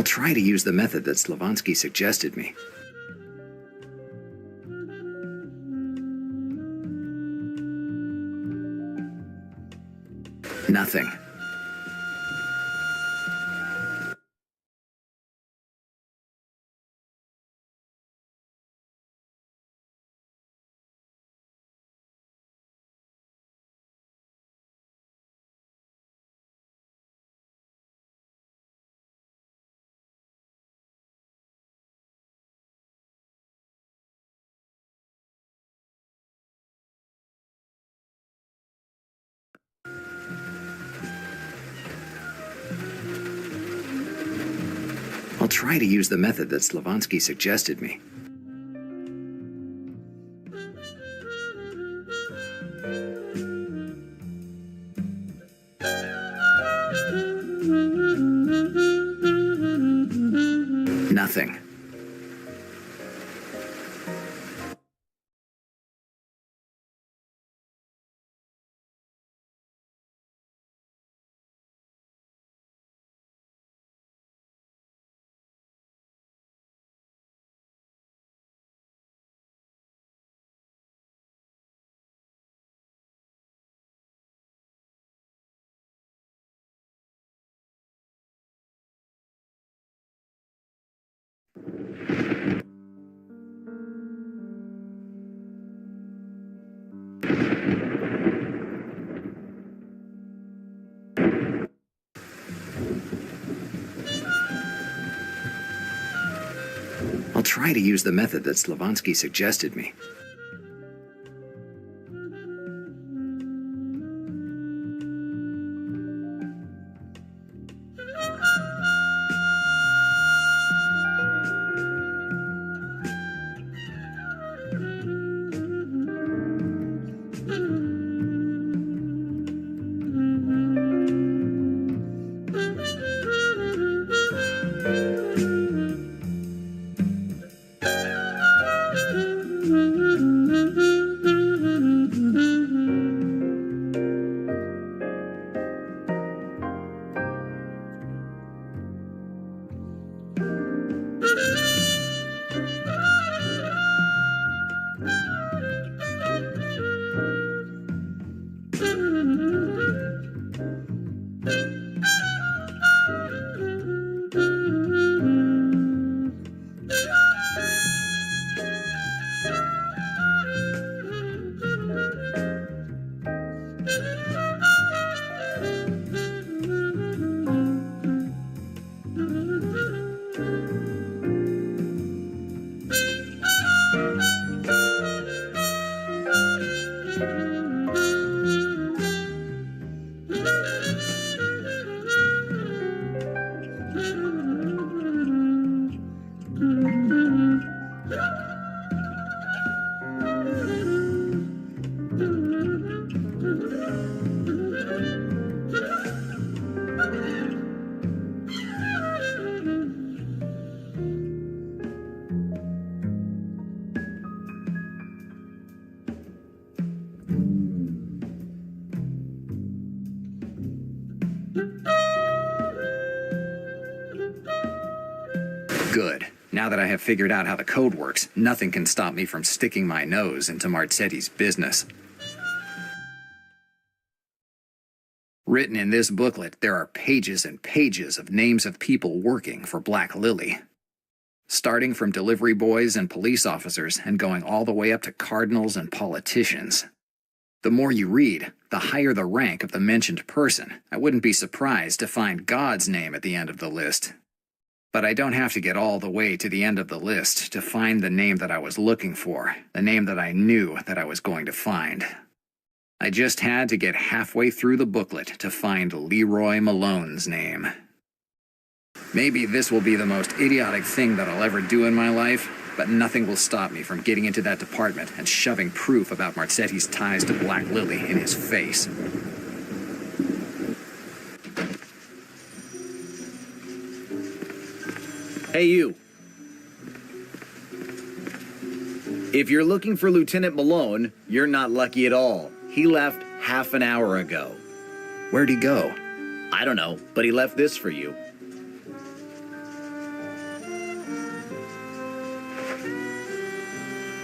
try to use the method that Slavonsky suggested me. Nothing. I'll try to use the method that Slavonsky suggested me. Nothing. I'll try to use the method that Slavonsky suggested me. Good. Now that I have figured out how the code works, nothing can stop me from sticking my nose into Marzetti's business. Written in this booklet, there are pages and pages of names of people working for Black Lily. Starting from delivery boys and police officers and going all the way up to cardinals and politicians. The more you read, the higher the rank of the mentioned person. I wouldn't be surprised to find God's name at the end of the list. But I don't have to get all the way to the end of the list to find the name that I was looking for, the name that I knew that I was going to find. I just had to get halfway through the booklet to find Leroy Malone's name. Maybe this will be the most idiotic thing that I'll ever do in my life, but nothing will stop me from getting into that department and shoving proof about Marzetti's ties to Black Lily in his face. Hey, you. If you're looking for Lieutenant Malone, you're not lucky at all. He left half an hour ago. Where'd he go? I don't know, but he left this for you.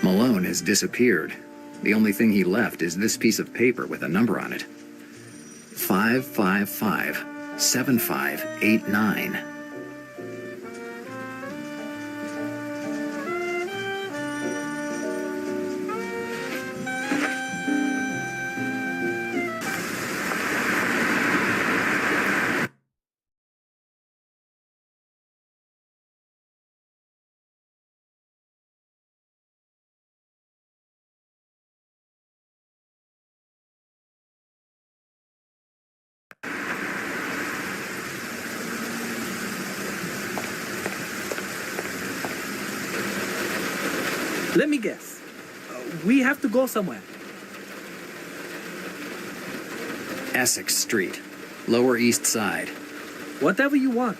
Malone has disappeared. The only thing he left is this piece of paper with a number on it. 555-7589. Let me guess. We have to go somewhere. Essex Street, Lower East Side. Whatever you want.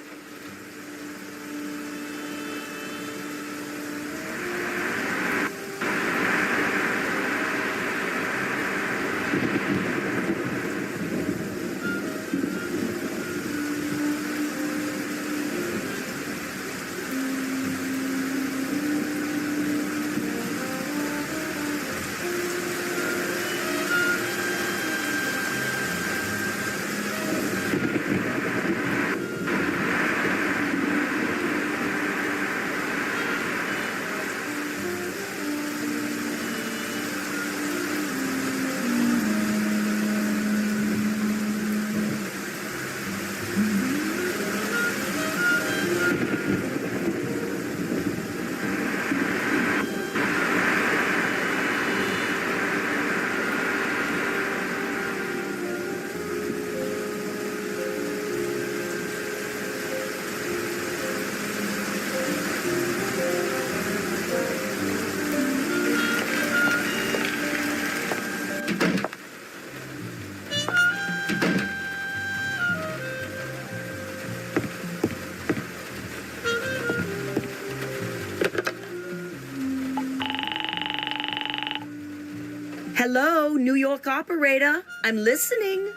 Hello, New York operator. I'm listening.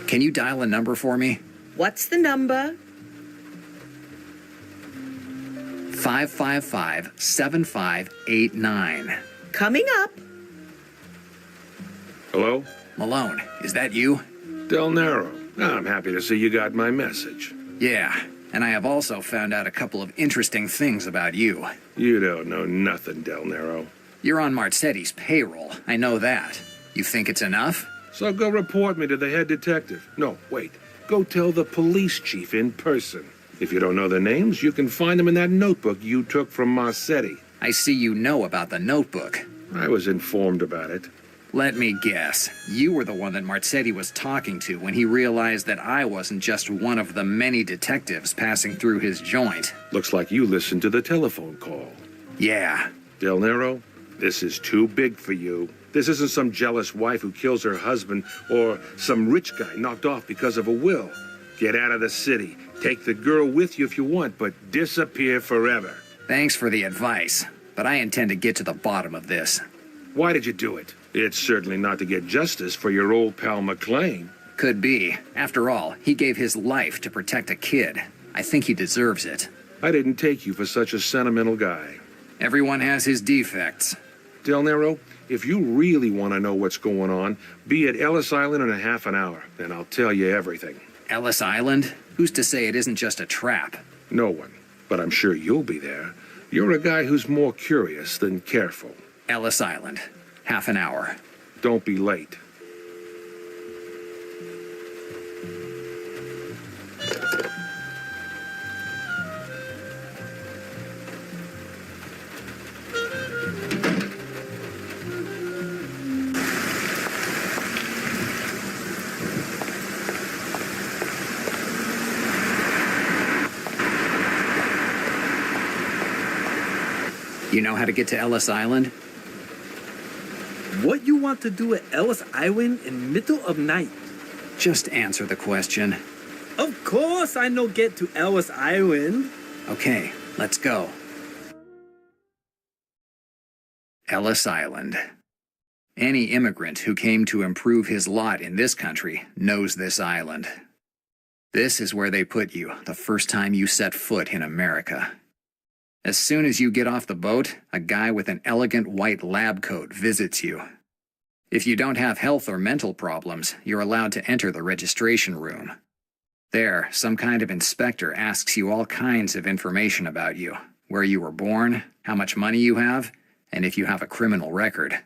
Can you dial a number for me? What's the number? 555-7589. Coming up. Hello? Malone, is that you? Del Nero. I'm happy to see you got my message. Yeah, and I have also found out a couple of interesting things about you. You don't know nothing, Del Nero. You're on Marzetti's payroll, I know that. You think it's enough? So go report me to the head detective. No, wait. Go tell the police chief in person. If you don't know their names, you can find them in that notebook you took from Marzetti. I see you know about the notebook. I was informed about it. Let me guess. You were the one that Marzetti was talking to when he realized that I wasn't just one of the many detectives passing through his joint. Looks like you listened to the telephone call. Yeah. Del Nero, this is too big for you. This isn't some jealous wife who kills her husband or some rich guy knocked off because of a will. Get out of the city. Take the girl with you if you want, but disappear forever. Thanks for the advice, but I intend to get to the bottom of this. Why did you do it? It's certainly not to get justice for your old pal McLean. Could be. After all, he gave his life to protect a kid. I think he deserves it. I didn't take you for such a sentimental guy. Everyone has his defects. Del Nero, if you really want to know what's going on, be at Ellis Island in a half an hour, and I'll tell you everything. Ellis Island? Who's to say it isn't just a trap? No one, but I'm sure you'll be there. You're a guy who's more curious than careful. Ellis Island. Half an hour. Don't be late. You know how to get to Ellis Island? What you want to do at Ellis Island in middle of night? Just answer the question. Of course I know get to Ellis Island. Okay, let's go. Ellis Island. Any immigrant who came to improve his lot in this country knows this island. This is where they put you the first time you set foot in America. As soon as you get off the boat, a guy with an elegant white lab coat visits you. If you don't have health or mental problems, you're allowed to enter the registration room. There, some kind of inspector asks you all kinds of information about you, where you were born, how much money you have, and if you have a criminal record.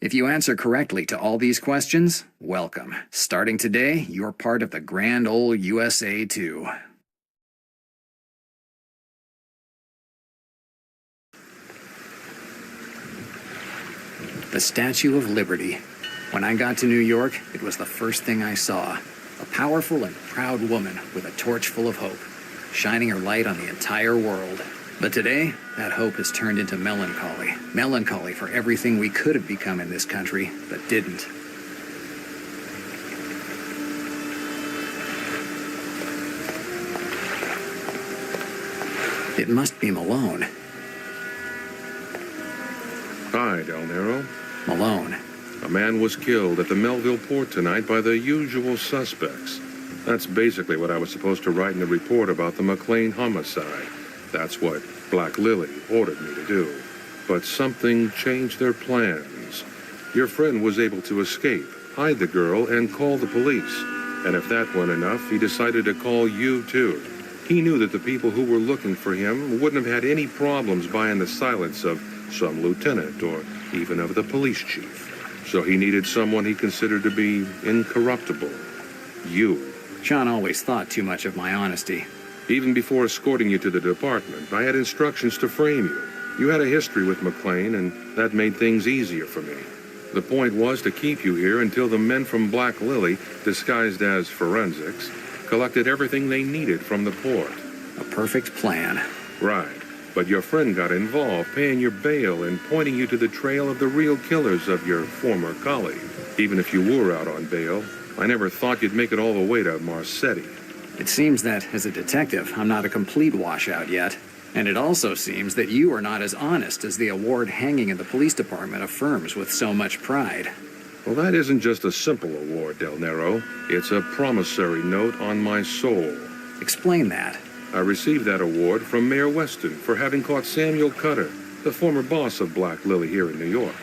If you answer correctly to all these questions, welcome. Starting today, you're part of the grand old USA too. The Statue of Liberty. When I got to New York, it was the first thing I saw. A powerful and proud woman with a torch full of hope, shining her light on the entire world. But today, that hope has turned into melancholy. Melancholy for everything we could have become in this country, but didn't. It must be Malone. Hi, Del Nero. Malone. A man was killed at the Melville port tonight by the usual suspects. That's basically what I was supposed to write in the report about the McLean homicide. That's what Black Lily ordered me to do. But something changed their plans. Your friend was able to escape, hide the girl, and call the police. And if that weren't enough, he decided to call you too. He knew that the people who were looking for him wouldn't have had any problems buying the silence of some lieutenant or even of the police chief. So he needed someone he considered to be incorruptible. You. Sean always thought too much of my honesty. Even before escorting you to the department, I had instructions to frame you. You had a history with McLean, and that made things easier for me. The point was to keep you here until the men from Black Lily, disguised as forensics, collected everything they needed from the port. A perfect plan. Right. But your friend got involved, paying your bail and pointing you to the trail of the real killers of your former colleague. Even if you were out on bail, I never thought you'd make it all the way to Marcetti. It seems that, as a detective, I'm not a complete washout yet. And it also seems that you are not as honest as the award hanging in the police department affirms with so much pride. Well, that isn't just a simple award, Del Nero. It's a promissory note on my soul. Explain that. I received that award from Mayor Weston for having caught Samuel Cutter, the former boss of Black Lily here in New York.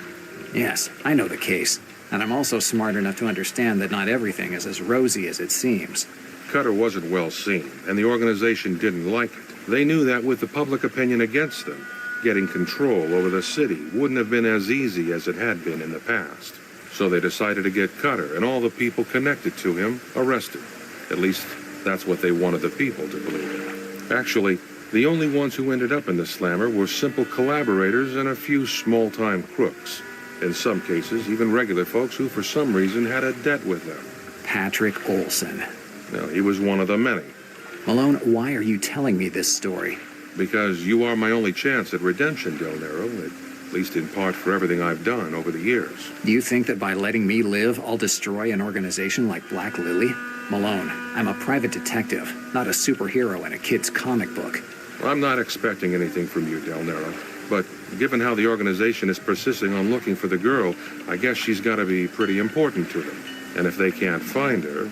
Yes, I know the case. And I'm also smart enough to understand that not everything is as rosy as it seems. Cutter wasn't well seen, and the organization didn't like it. They knew that with the public opinion against them, getting control over the city wouldn't have been as easy as it had been in the past. So they decided to get Cutter and all the people connected to him arrested. At least, that's what they wanted the people to believe. Actually, the only ones who ended up in the slammer were simple collaborators and a few small-time crooks. In some cases, even regular folks who for some reason had a debt with them. Patrick Olson. No, he was one of the many. Malone, why are you telling me this story? Because you are my only chance at redemption, Del Nero, at least in part for everything I've done over the years. Do you think that by letting me live, I'll destroy an organization like Black Lily? Malone, I'm a private detective, not a superhero in a kid's comic book. I'm not expecting anything from you, Del Nero. But given how the organization is persisting on looking for the girl, I guess she's got to be pretty important to them. And if they can't find her,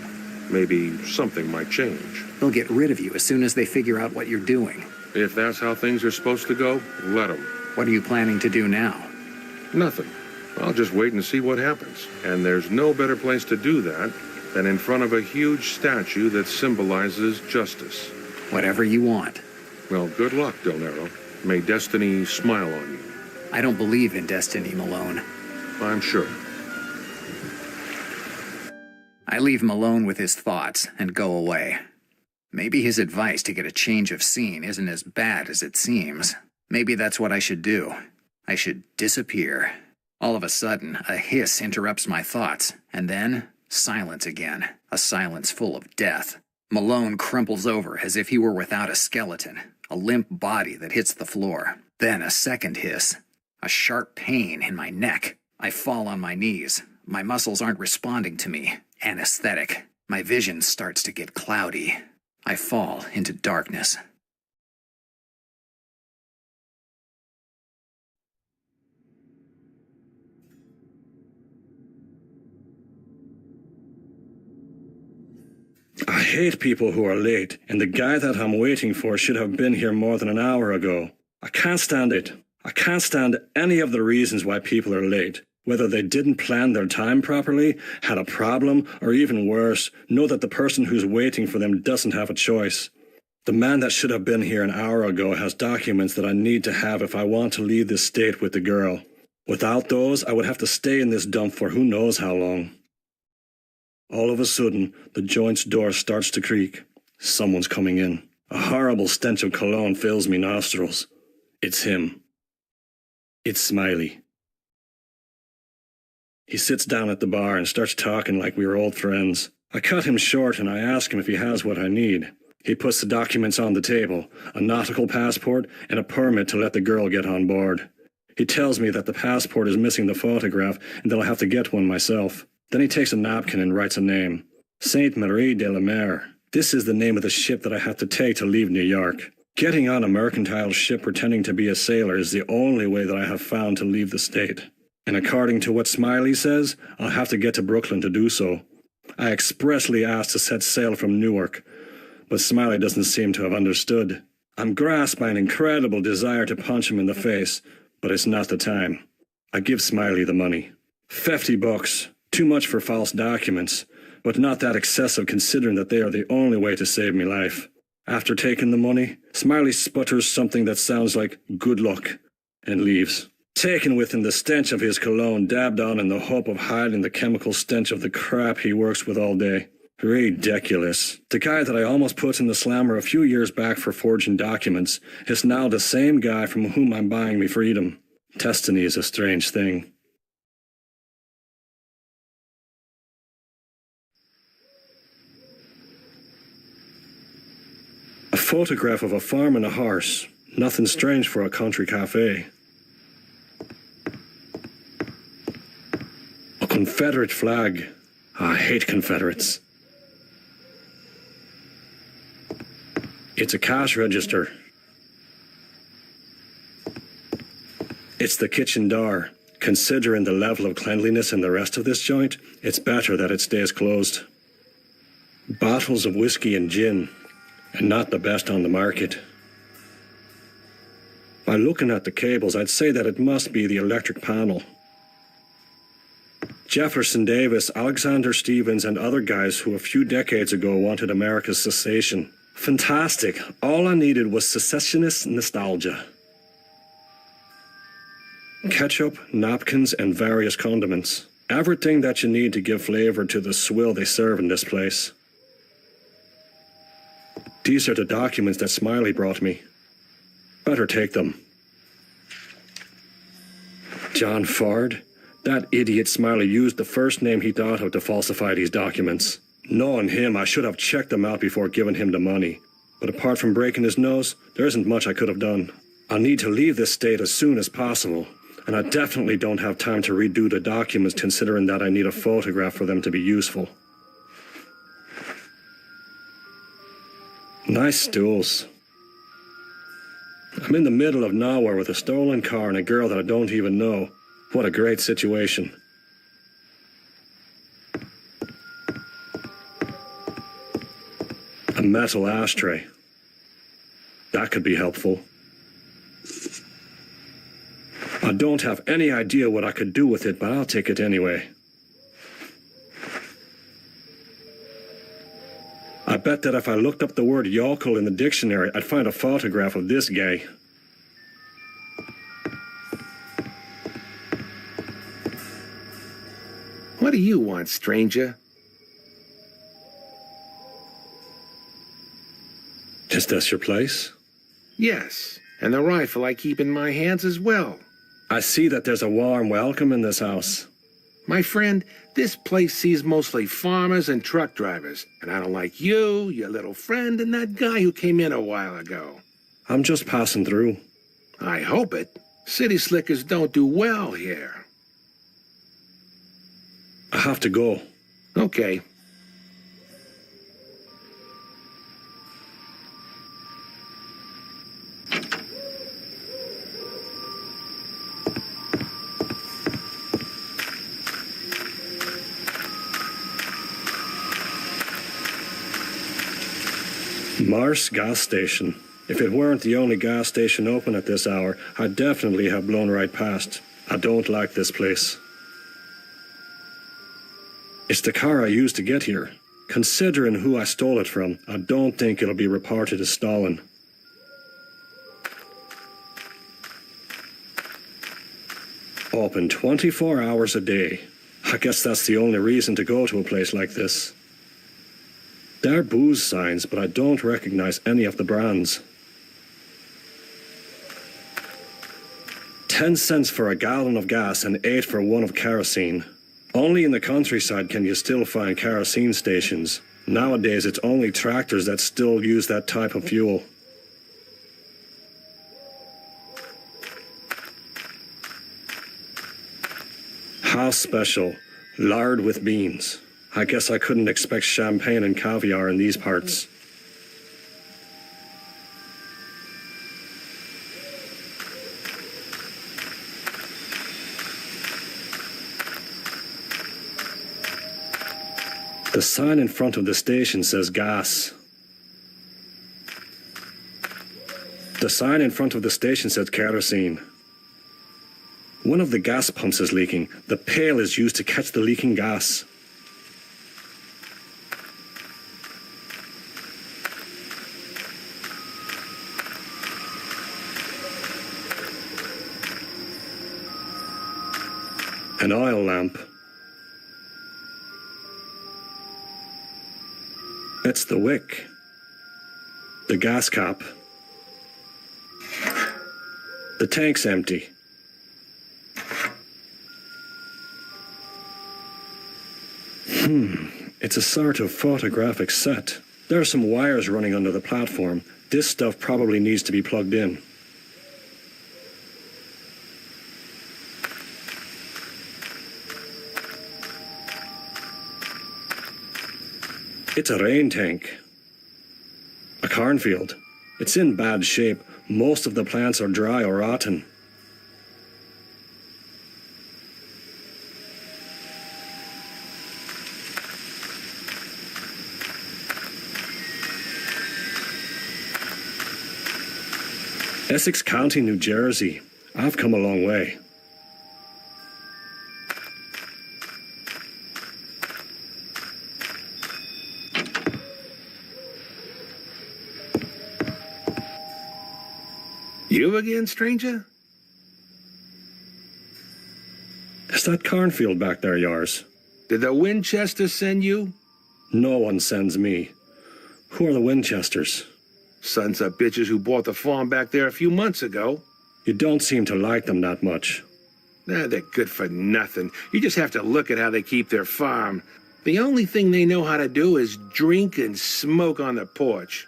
maybe something might change. They'll get rid of you as soon as they figure out what you're doing. If that's how things are supposed to go, let them. What are you planning to do now? Nothing. I'll just wait and see what happens. And there's no better place to do that than in front of a huge statue that symbolizes justice. Whatever you want. Well, good luck, Del Nero. May destiny smile on you. I don't believe in destiny, Malone. I'm sure. I leave Malone with his thoughts and go away. Maybe his advice to get a change of scene isn't as bad as it seems. Maybe that's what I should do. I should disappear. All of a sudden, a hiss interrupts my thoughts, and then silence again, a silence full of death. Malone crumples over as if he were without a skeleton, a limp body that hits the floor. Then a second hiss, a sharp pain in my neck. I fall on my knees. My muscles aren't responding to me. Anesthetic. My vision starts to get cloudy. I fall into darkness. I hate people who are late, and the guy that I'm waiting for should have been here more than an hour ago. I can't stand it. I can't stand any of the reasons why people are late. Whether they didn't plan their time properly, had a problem, or even worse, know that the person who's waiting for them doesn't have a choice. The man that should have been here an hour ago has documents that I need to have if I want to leave this state with the girl. Without those, I would have to stay in this dump for who knows how long. All of a sudden, the joint's door starts to creak. Someone's coming in. A horrible stench of cologne fills me nostrils. It's him. It's Smiley. He sits down at the bar and starts talking like we were old friends. I cut him short and I ask him if he has what I need. He puts the documents on the table, a nautical passport and a permit to let the girl get on board. He tells me that the passport is missing the photograph and that I'll have to get one myself. Then he takes a napkin and writes a name. Sainte Marie de la Mer. This is the name of the ship that I have to take to leave New York. Getting on a mercantile ship pretending to be a sailor is the only way that I have found to leave the state. And according to what Smiley says, I'll have to get to Brooklyn to do so. I expressly asked to set sail from Newark, but Smiley doesn't seem to have understood. I'm grasped by an incredible desire to punch him in the face, but it's not the time. I give Smiley the money. $50. Too much for false documents, but not that excessive considering that they are the only way to save me life. After taking the money, Smiley sputters something that sounds like good luck and leaves. Taken with him the stench of his cologne dabbed on in the hope of hiding the chemical stench of the crap he works with all day. Ridiculous. The guy that I almost put in the slammer a few years back for forging documents is now the same guy from whom I'm buying me freedom. Destiny is a strange thing. A photograph of a farm and a horse. Nothing strange for a country cafe. A Confederate flag. I hate Confederates. It's a cash register. It's the kitchen door. Considering the level of cleanliness in the rest of this joint, it's better that it stays closed. Bottles of whiskey and gin, and not the best on the market. By looking at the cables, I'd say that it must be the electric panel. Jefferson Davis, Alexander Stevens, and other guys who a few decades ago wanted America's cessation. Fantastic. All I needed was secessionist nostalgia. Ketchup, napkins, and various condiments. Everything that you need to give flavor to the swill they serve in this place. These are the documents that Smiley brought me. Better take them. John Ford? That idiot Smiley used the first name he thought of to falsify these documents. Knowing him, I should have checked them out before giving him the money. But apart from breaking his nose, there isn't much I could have done. I need to leave this state as soon as possible, and I definitely don't have time to redo the documents considering that I need a photograph for them to be useful. Nice stools. I'm in the middle of nowhere with a stolen car and a girl that I don't even know. What a great situation. A metal ashtray. That could be helpful. I don't have any idea what I could do with it, but I'll take it anyway. I bet that if I looked up the word yokel in the dictionary, I'd find a photograph of this guy. What do you want, stranger? Is this your place? Yes, and the rifle I keep in my hands as well. I see that there's a warm welcome in this house. My friend, this place sees mostly farmers and truck drivers, and I don't like you, your little friend, and that guy who came in a while ago. I'm just passing through. I hope it. City slickers don't do well here. I have to go. Okay. Mars gas station. If it weren't the only gas station open at this hour, I'd definitely have blown right past. I don't like this place. It's the car I used to get here. Considering who I stole it from, I don't think it'll be reported as stolen. Open 24 hours a day. I guess that's the only reason to go to a place like this. There are booze signs, but I don't recognize any of the brands. 10 cents for a gallon of gas and 8 for one of kerosene. Only in the countryside can you still find kerosene stations. Nowadays, it's only tractors that still use that type of fuel. House special, lard with beans. I guess I couldn't expect champagne and caviar in these parts. The sign in front of the station says gas. The sign in front of the station says kerosene. One of the gas pumps is leaking. The pail is used to catch the leaking gas. An oil lamp. It's the wick. The gas cap. The tank's empty. It's a sort of photographic set. There are some wires running under the platform. This stuff probably needs to be plugged in. It's a rain tank. A cornfield. It's in bad shape. Most of the plants are dry or rotten. Essex County, New Jersey. I've come a long way. You again, stranger? Is that cornfield back there yours? Did the Winchester send you? No one sends me. Who are the Winchesters? Sons of bitches who bought the farm back there a few months ago. You don't seem to like them that much. Nah, they're good for nothing. You just have to look at how they keep their farm. The only thing they know how to do is drink and smoke on the porch.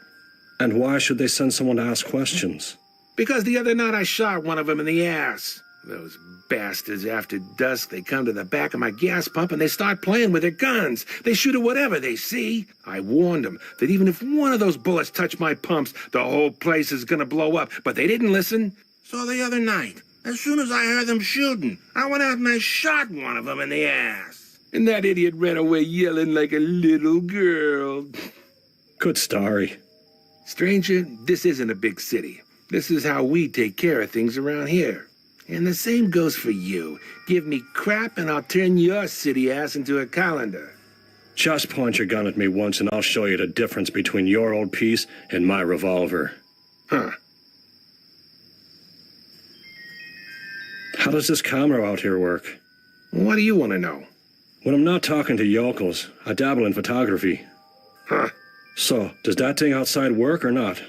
And why should they send someone to ask questions? Because the other night I shot one of them in the ass. Those bastards, after dusk, they come to the back of my gas pump and they start playing with their guns. They shoot at whatever they see. I warned them that even if one of those bullets touch my pumps, the whole place is gonna blow up. But they didn't listen. So the other night, as soon as I heard them shooting, I went out and I shot one of them in the ass. And that idiot ran away yelling like a little girl. Good story. Stranger, this isn't a big city. This is how we take care of things around here. And the same goes for you. Give me crap and I'll turn your city ass into a colander. Just point your gun at me once and I'll show you the difference between your old piece and my revolver. Huh. How does this camera out here work? What do you want to know? When I'm not talking to yokels, I dabble in photography. Huh? So, does that thing outside work or not?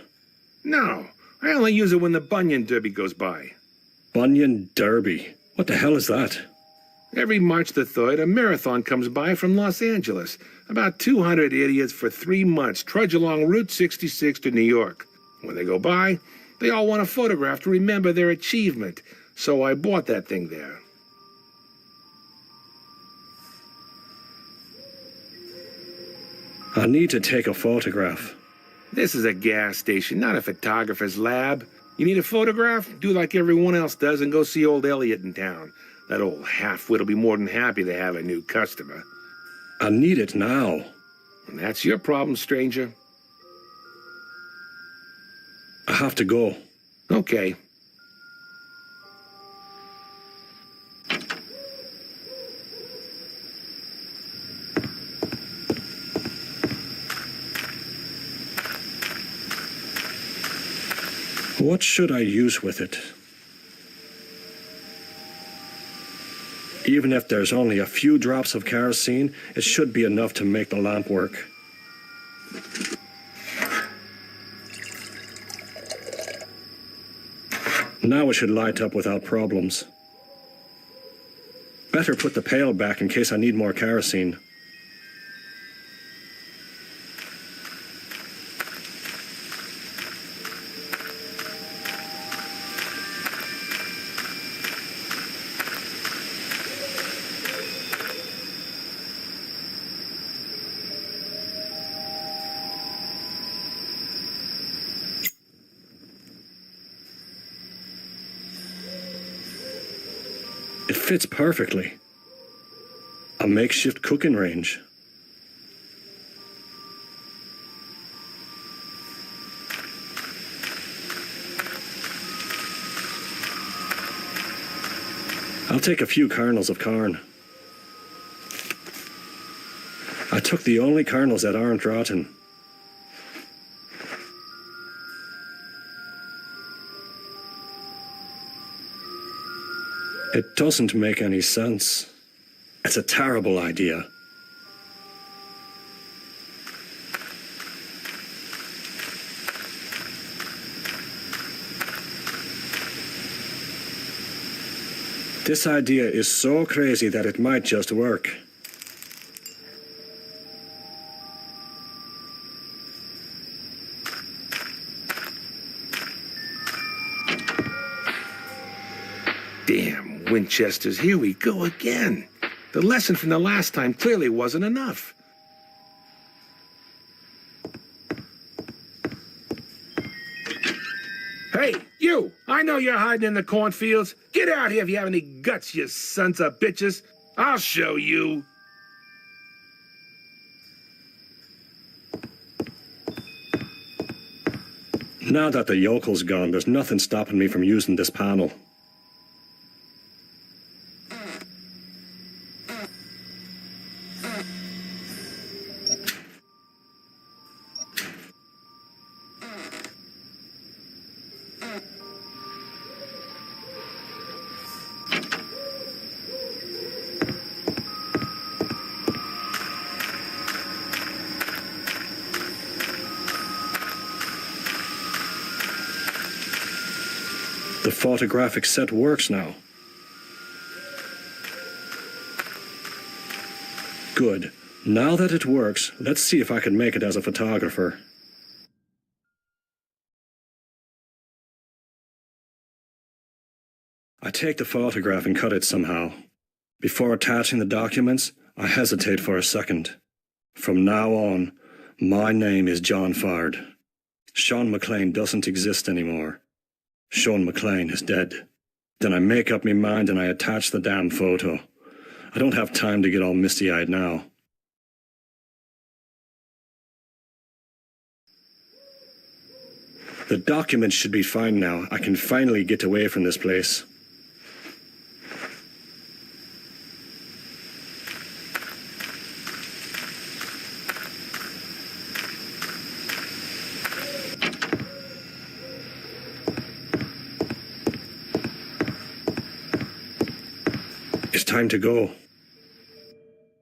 No. I only use it when the Bunyan Derby goes by. Bunyan Derby? What the hell is that? Every March the 3rd, a marathon comes by from Los Angeles. About 200 idiots for 3 months trudge along Route 66 to New York. When they go by, they all want a photograph to remember their achievement. So I bought that thing there. I need to take a photograph. This is a gas station, not a photographer's lab. You need a photograph? Do like everyone else does and go see old Elliot in town. That old half-wit'll be more than happy to have a new customer. I need it now. And that's your problem, stranger. I have to go. Okay. What should I use with it? Even if there's only a few drops of kerosene, it should be enough to make the lamp work. Now it should light up without problems. Better put the pail back in case I need more kerosene. It fits perfectly. A makeshift cooking range. I'll take a few kernels of corn. I took the only kernels that aren't rotten. It doesn't make any sense. It's a terrible idea. This idea is so crazy that it might just work. Damn Winchesters, here we go again. The lesson from the last time clearly wasn't enough. Hey, you! I know you're hiding in the cornfields. Get out here if you have any guts, you sons of bitches. I'll show you. Now that the yokel's gone, there's nothing stopping me from using this panel. The photographic set works now. Good. Now that it works, let's see if I can make it as a photographer. I take the photograph and cut it somehow. Before attaching the documents, I hesitate for a second. From now on, my name is John Fard. Sean McLean doesn't exist anymore. Sean McLean is dead. Then I make up my mind and I attach the damn photo. I don't have time to get all misty-eyed now. The documents should be fine now. I can finally get away from this place. It's time to go.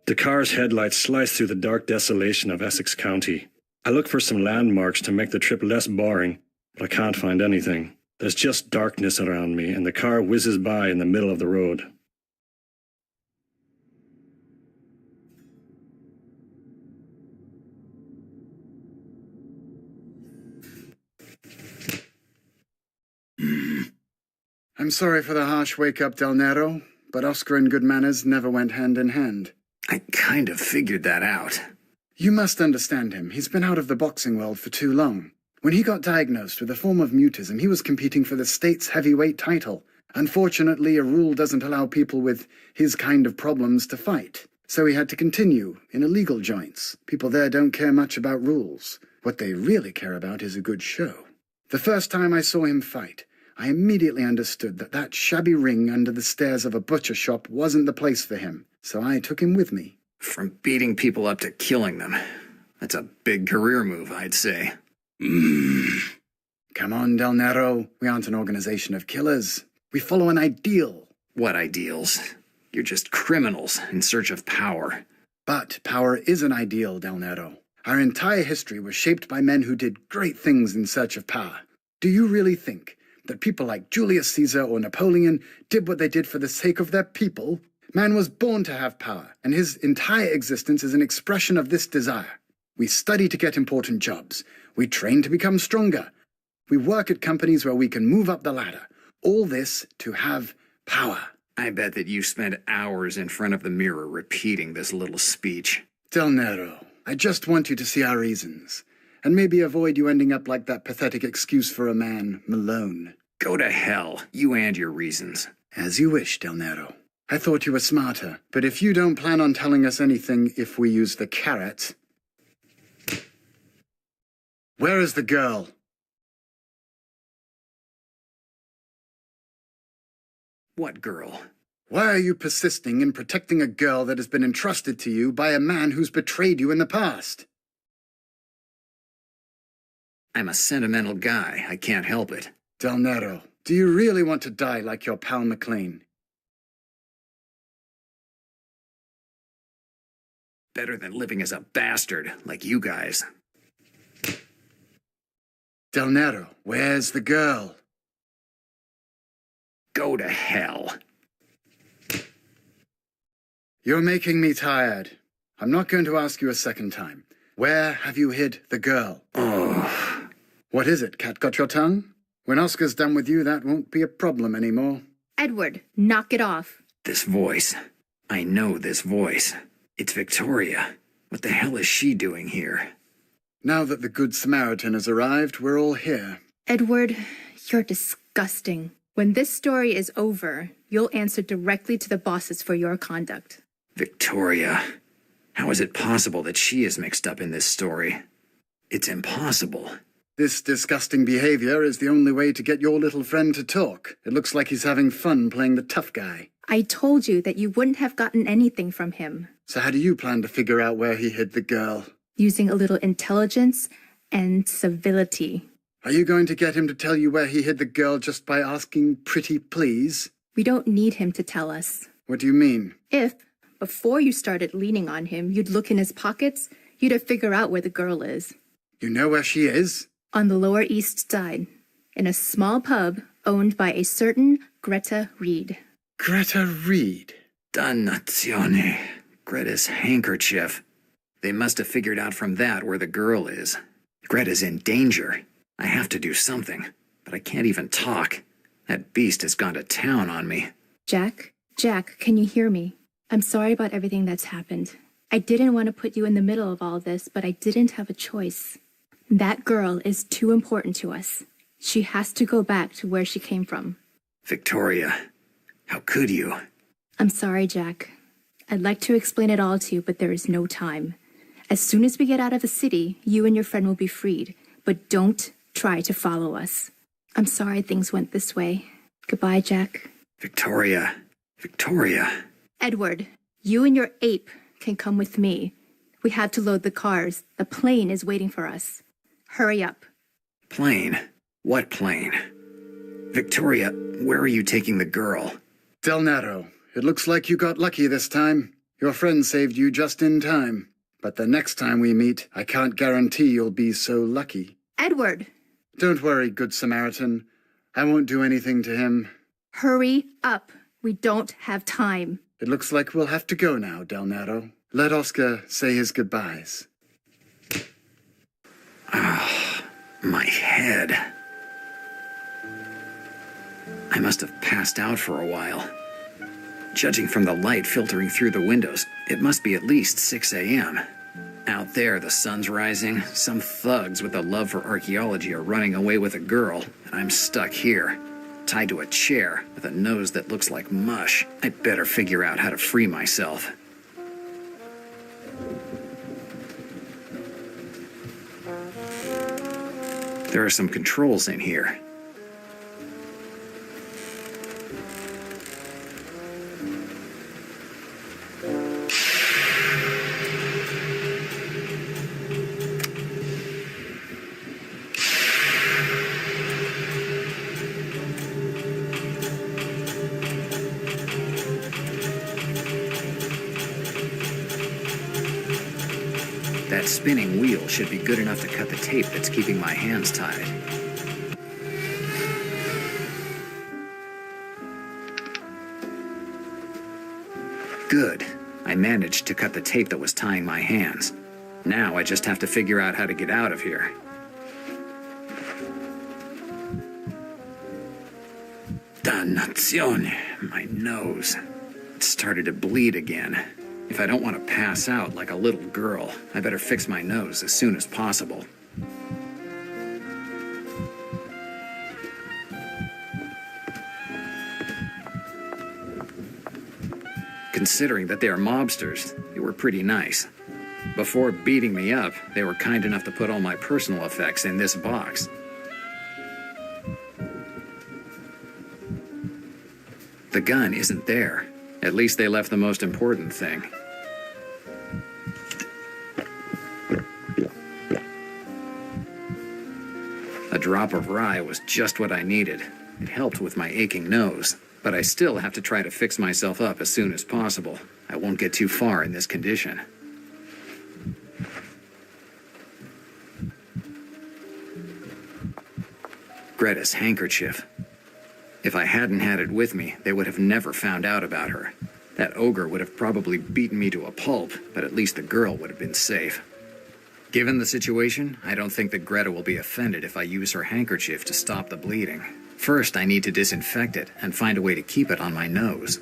The car's headlights slice through the dark desolation of Essex County. I look for some landmarks to make the trip less boring, but I can't find anything. There's just darkness around me, and the car whizzes by in the middle of the road. I'm sorry for the harsh wake-up, Del Nero, but Oscar and good manners never went hand in hand. I kind of figured that out. You must understand him. He's been out of the boxing world for too long. When he got diagnosed with a form of mutism, he was competing for the state's heavyweight title. Unfortunately, a rule doesn't allow people with his kind of problems to fight. So he had to continue in illegal joints. People there don't care much about rules. What they really care about is a good show. The first time I saw him fight, I immediately understood that that shabby ring under the stairs of a butcher shop wasn't the place for him, so I took him with me. From beating people up to killing them. That's a big career move, I'd say. Come on, Del Nero. We aren't an organization of killers. We follow an ideal. What ideals? You're just criminals in search of power. But power is an ideal, Del Nero. Our entire history was shaped by men who did great things in search of power. Do you really think that people like Julius Caesar or Napoleon did what they did for the sake of their people? Man was born to have power, and his entire existence is an expression of this desire. We study to get important jobs. We train to become stronger. We work at companies where we can move up the ladder. All this to have power. I bet that you spend hours in front of the mirror repeating this little speech. Del Nero, I just want you to see our reasons, and maybe avoid you ending up like that pathetic excuse for a man, Malone. Go to hell, you and your reasons. As you wish, Del Nero. I thought you were smarter, but if you don't plan on telling us anything if we use the carrot... Where is the girl? What girl? Why are you persisting in protecting a girl that has been entrusted to you by a man who's betrayed you in the past? I'm a sentimental guy. I can't help it. Del Nero, do you really want to die like your pal McLean? Better than living as a bastard like you guys. Del Nero, where's the girl? Go to hell. You're making me tired. I'm not going to ask you a second time. Where have you hid the girl? Oh. What is it, cat got your tongue? When Oscar's done with you, that won't be a problem anymore. Edward, knock it off. This voice. I know this voice. It's Victoria. What the hell is she doing here? Now that the Good Samaritan has arrived, we're all here. Edward, you're disgusting. When this story is over, you'll answer directly to the bosses for your conduct. Victoria. How is it possible that she is mixed up in this story? It's impossible. This disgusting behavior is the only way to get your little friend to talk. It looks like he's having fun playing the tough guy. I told you that you wouldn't have gotten anything from him. So how do you plan to figure out where he hid the girl? Using a little intelligence and civility. Are you going to get him to tell you where he hid the girl just by asking pretty please? We don't need him to tell us. What do you mean? If, before you started leaning on him, you'd look in his pockets, you'd have figured out where the girl is. You know where she is? On the Lower East Side, in a small pub owned by a certain Greta Reed. Greta Reed? Dannazione. Greta's handkerchief. They must have figured out from that where the girl is. Greta's in danger. I have to do something, but I can't even talk. That beast has gone to town on me. Jack, can you hear me? I'm sorry about everything that's happened. I didn't want to put you in the middle of all this, but I didn't have a choice. That girl is too important to us. She has to go back to where she came from. Victoria, how could you? I'm sorry, Jack. I'd like to explain it all to you, but there is no time. As soon as we get out of the city, you and your friend will be freed, but don't try to follow us. I'm sorry things went this way. Goodbye, Jack. Victoria. Edward, you and your ape can come with me. We have to load the cars. The plane is waiting for us. Hurry up. Plane? What plane? Victoria, where are you taking the girl? Del Nero, it looks like you got lucky this time. Your friend saved you just in time. But the next time we meet, I can't guarantee you'll be so lucky. Edward! Don't worry, Good Samaritan. I won't do anything to him. Hurry up. We don't have time. It looks like we'll have to go now, Del Nero. Let Oscar say his goodbyes. Ah, my head. I must have passed out for a while. Judging from the light filtering through the windows, it must be at least 6 a.m. Out there, the sun's rising. Some thugs with a love for archaeology are running away with a girl, and I'm stuck here, tied to a chair with a nose that looks like mush. I better figure out how to free myself. There are some controls in here. That spinning wheel should be good enough to cut the tape that's keeping my hands tied. Good. I managed to cut the tape that was tying my hands. Now I just have to figure out how to get out of here. Dannazione, my nose. It started to bleed again. If I don't want to pass out like a little girl, I better fix my nose as soon as possible. Considering that they are mobsters, they were pretty nice. Before beating me up, they were kind enough to put all my personal effects in this box. The gun isn't there. At least they left the most important thing. A drop of rye was just what I needed. It helped with my aching nose, but I still have to try to fix myself up as soon as possible. I won't get too far in this condition. Greta's handkerchief. If I hadn't had it with me, they would have never found out about her. That ogre would have probably beaten me to a pulp, but at least the girl would have been safe. Given the situation, I don't think that Greta will be offended if I use her handkerchief to stop the bleeding. First, I need to disinfect it and find a way to keep it on my nose.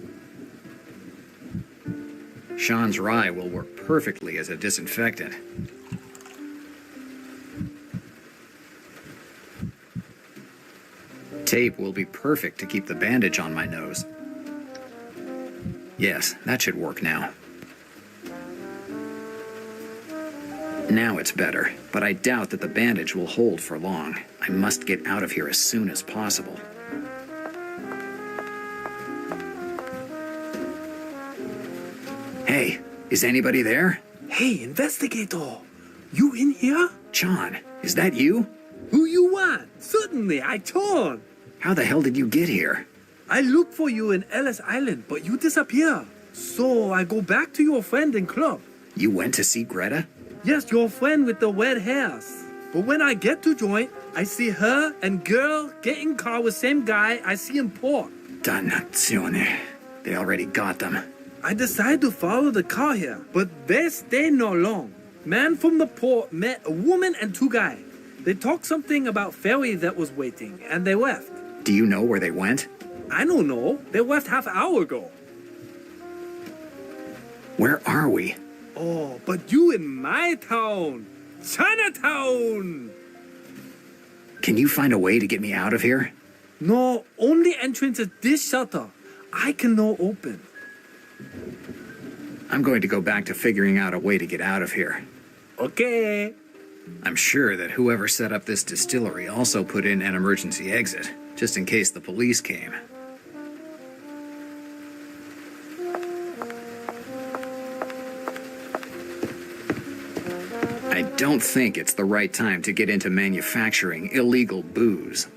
Sean's rye will work perfectly as a disinfectant. Tape will be perfect to keep the bandage on my nose. Yes, that should work now. Now it's better, but I doubt that the bandage will hold for long. I must get out of here as soon as possible. Hey, is anybody there? Hey, investigator! You in here? John, is that you? Who you want? Certainly, I turn. How the hell did you get here? I look for you in Ellis Island, but you disappear. So I go back to your friend in club. You went to see Greta? Yes, your friend with the red hairs. But when I get to joint, I see her and girl get in car with same guy I see in port. Dannazione. They already got them. I decide to follow the car here, but they stay no long. Man from the port met a woman and two guys. They talked something about ferry that was waiting, and they left. Do you know where they went? I don't know. They left half an hour ago. Where are we? Oh, but you in my town. Chinatown! Can you find a way to get me out of here? No, only entrance is this shutter. I can no open. I'm going to go back to figuring out a way to get out of here. Okay. I'm sure that whoever set up this distillery also put in an emergency exit, just in case the police came. I don't think it's the right time to get into manufacturing illegal booze.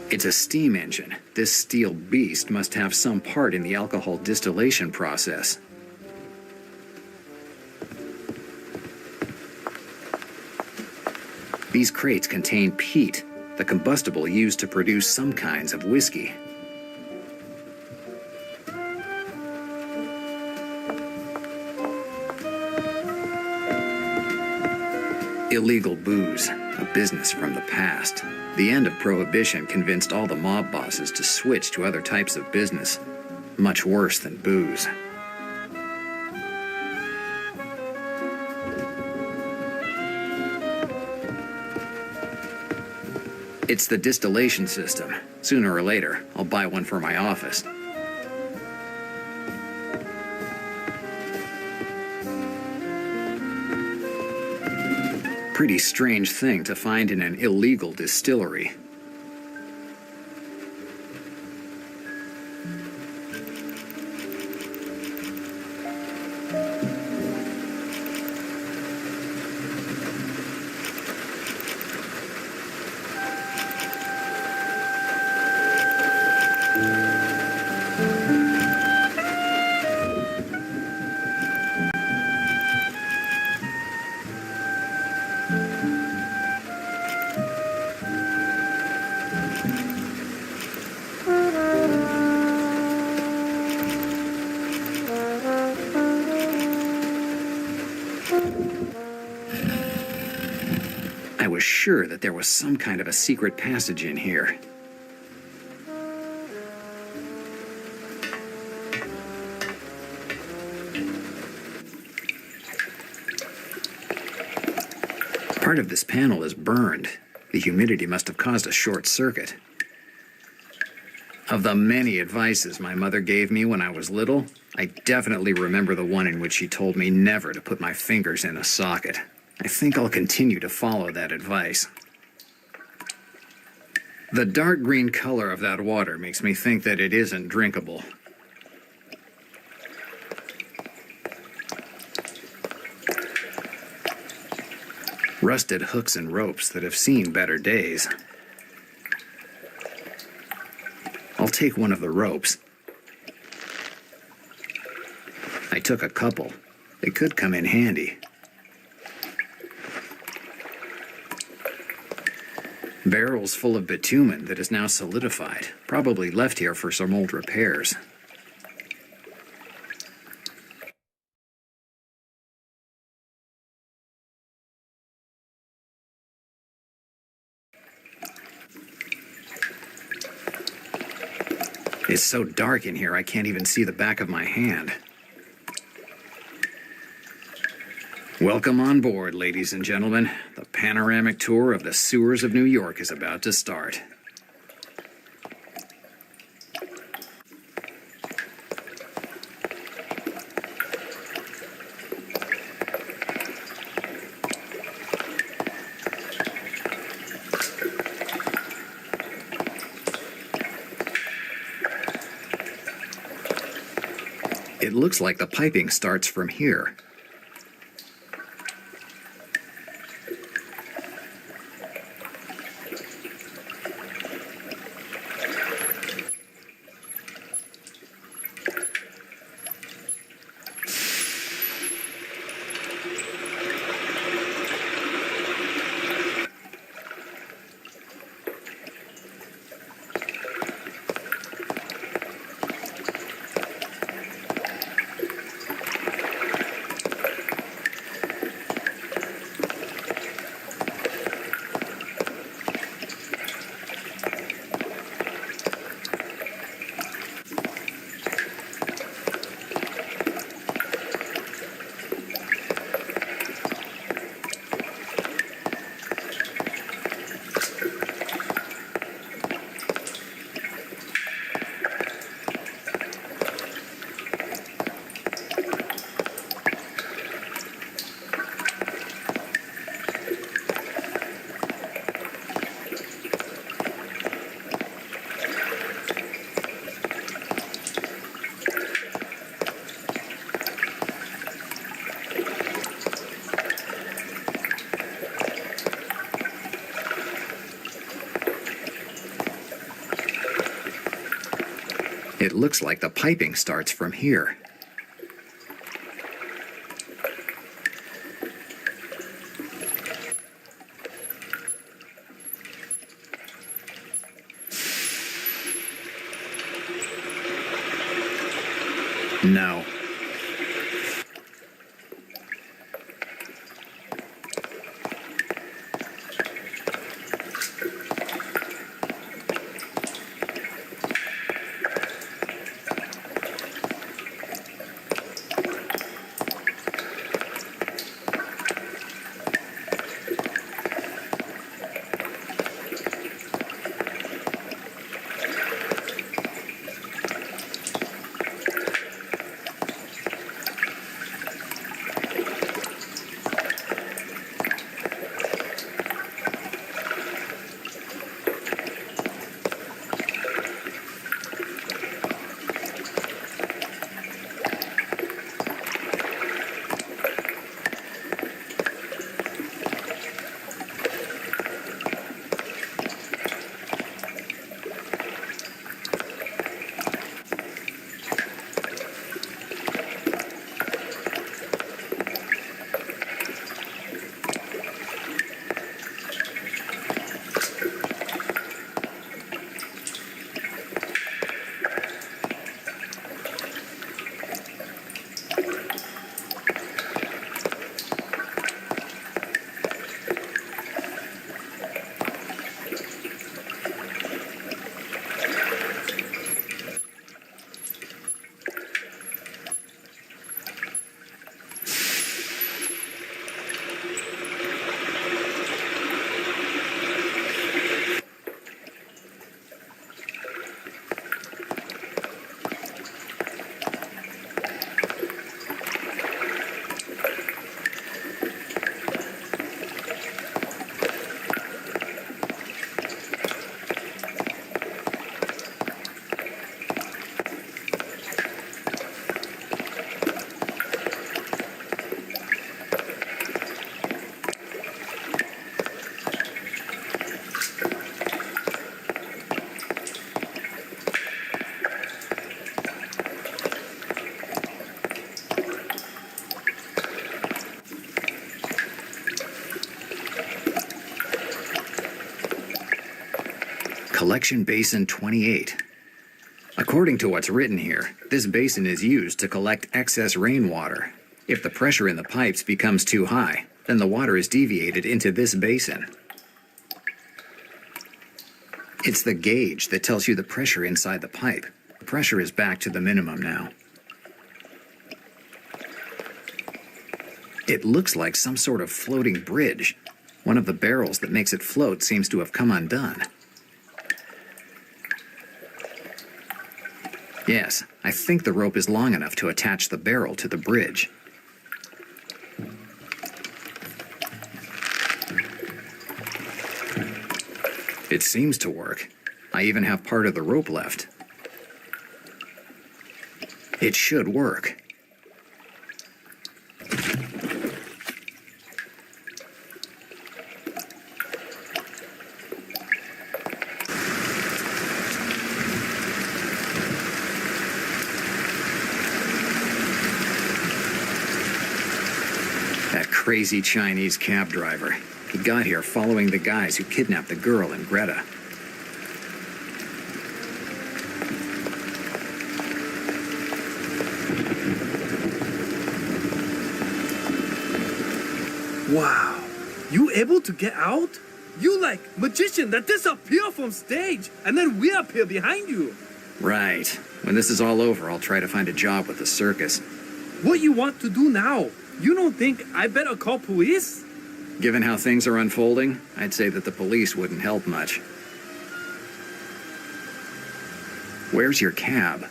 It's a steam engine. This steel beast must have some part in the alcohol distillation process. These crates contain peat, the combustible used to produce some kinds of whiskey. Illegal booze, a business from the past. The end of Prohibition convinced all the mob bosses to switch to other types of business, much worse than booze. It's the distillation system. Sooner or later, I'll buy one for my office. pretty strange thing to find in an illegal distillery. I was sure that there was some kind of a secret passage in here. Part of this panel is burned. The humidity must have caused a short circuit. Of the many advices my mother gave me when I was little, I definitely remember the one in which she told me never to put my fingers in a socket. I think I'll continue to follow that advice. The dark green color of that water makes me think that it isn't drinkable. Rusted hooks and ropes that have seen better days. I'll take one of the ropes. I took a couple. They could come in handy. Barrels full of bitumen that is now solidified, probably left here for some old repairs. It's so dark in here I can't even see the back of my hand. Welcome on board, ladies and gentlemen. The panoramic tour of the sewers of New York is about to start. It looks like the piping starts from here. It looks like the piping starts from here. No. Collection Basin 28. According to what's written here, this basin is used to collect excess rainwater. If the pressure in the pipes becomes too high, then the water is deviated into this basin. It's the gauge that tells you the pressure inside the pipe. The pressure is back to the minimum now. It looks like some sort of floating bridge. One of the barrels that makes it float seems to have come undone. Yes, I think the rope is long enough to attach the barrel to the bridge. It seems to work. I even have part of the rope left. It should work. That crazy Chinese cab driver. He got here following the guys who kidnapped the girl and Greta. Wow. You able to get out? You like magician that disappear from stage and then we appear behind you. Right. When this is all over, I'll try to find a job with the circus. What you want to do now? You don't think I better call police? Given how things are unfolding, I'd say that the police wouldn't help much. Where's your cab?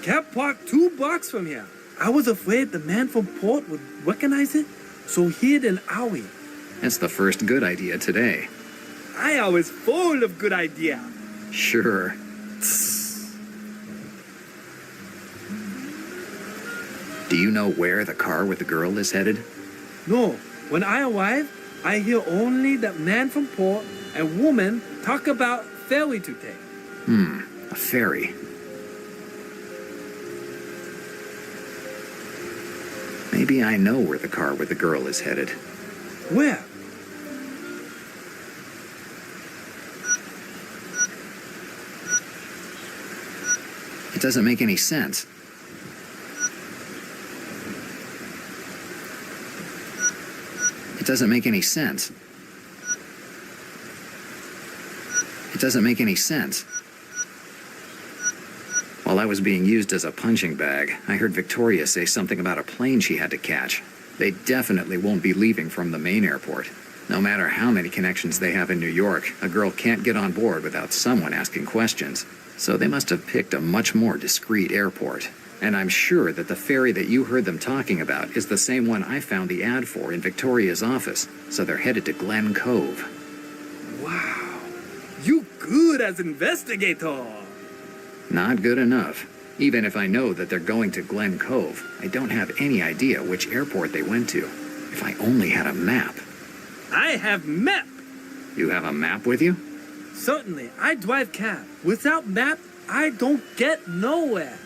Cab parked 2 blocks from here. I was afraid the man from Port would recognize it, so hid an alley. That's the first good idea today. I always full of good idea. Sure. Do you know where the car with the girl is headed? No, when I arrive, I hear only that man from Port and woman talk about ferry to take. A ferry. Maybe I know where the car with the girl is headed. Where? It doesn't make any sense. It doesn't make any sense. It doesn't make any sense. While I was being used as a punching bag, I heard Victoria say something about a plane she had to catch. They definitely won't be leaving from the main airport. No matter how many connections they have in New York, a girl can't get on board without someone asking questions. So they must have picked a much more discreet airport. And I'm sure that the ferry that you heard them talking about is the same one I found the ad for in Victoria's office. So they're headed to Glen Cove. Wow. You good as investigator. Not good enough. Even if I know that they're going to Glen Cove, I don't have any idea which airport they went to. If I only had a map. I have map. You have a map with you? Certainly, I drive cab. Without map, I don't get nowhere.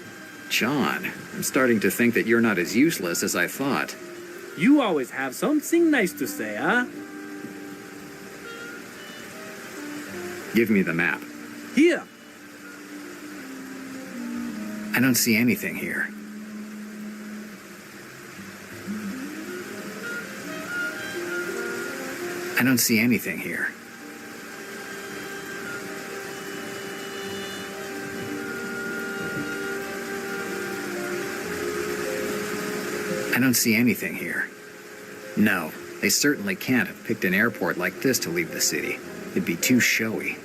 John, I'm starting to think that you're not as useless as I thought. You always have something nice to say, huh? Give me the map. Here. I don't see anything here. I don't see anything here. I don't see anything here. No, they certainly can't have picked an airport like this to leave the city. It'd be too showy.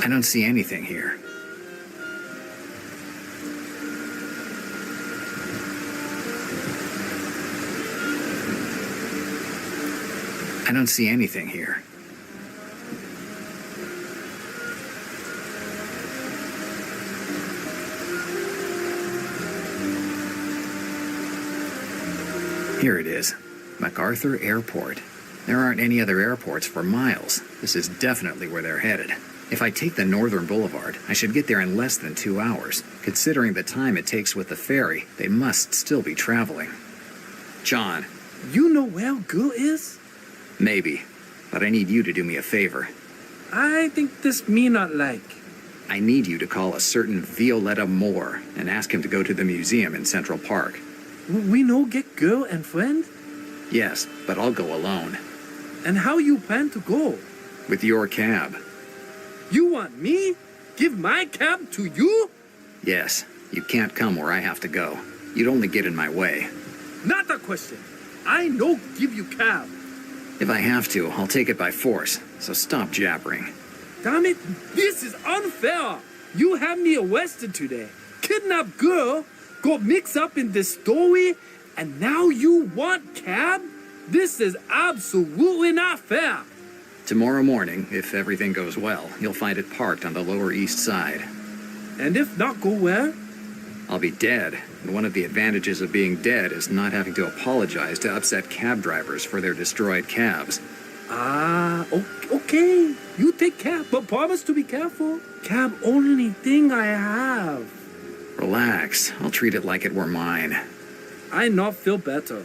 I don't see anything here. I don't see anything here. Here it is. MacArthur Airport. There aren't any other airports for miles. This is definitely where they're headed. If I take the Northern Boulevard, I should get there in less than 2 hours. Considering the time it takes with the ferry, they must still be traveling. John. You know where girl is? Maybe, but I need you to do me a favor. I think this me not like. I need you to call a certain Violetta Moore and ask him to go to the museum in Central Park. We no get girl and friend? Yes, but I'll go alone. And how you plan to go? With your cab. You want me? Give my cab to you? Yes, you can't come where I have to go. You'd only get in my way. Not a question. I no give you cab. If I have to, I'll take it by force, so stop jabbering. Damn it, this is unfair. You have me arrested today. Kidnapped girl, got mixed up in this story, and now you want cab? This is absolutely not fair. Tomorrow morning, if everything goes well, you'll find it parked on the Lower East Side. And if not go where? I'll be dead, and one of the advantages of being dead is not having to apologize to upset cab drivers for their destroyed cabs. Okay. You take cab, but promise to be careful. Cab only thing I have. Relax, I'll treat it like it were mine. I not feel better.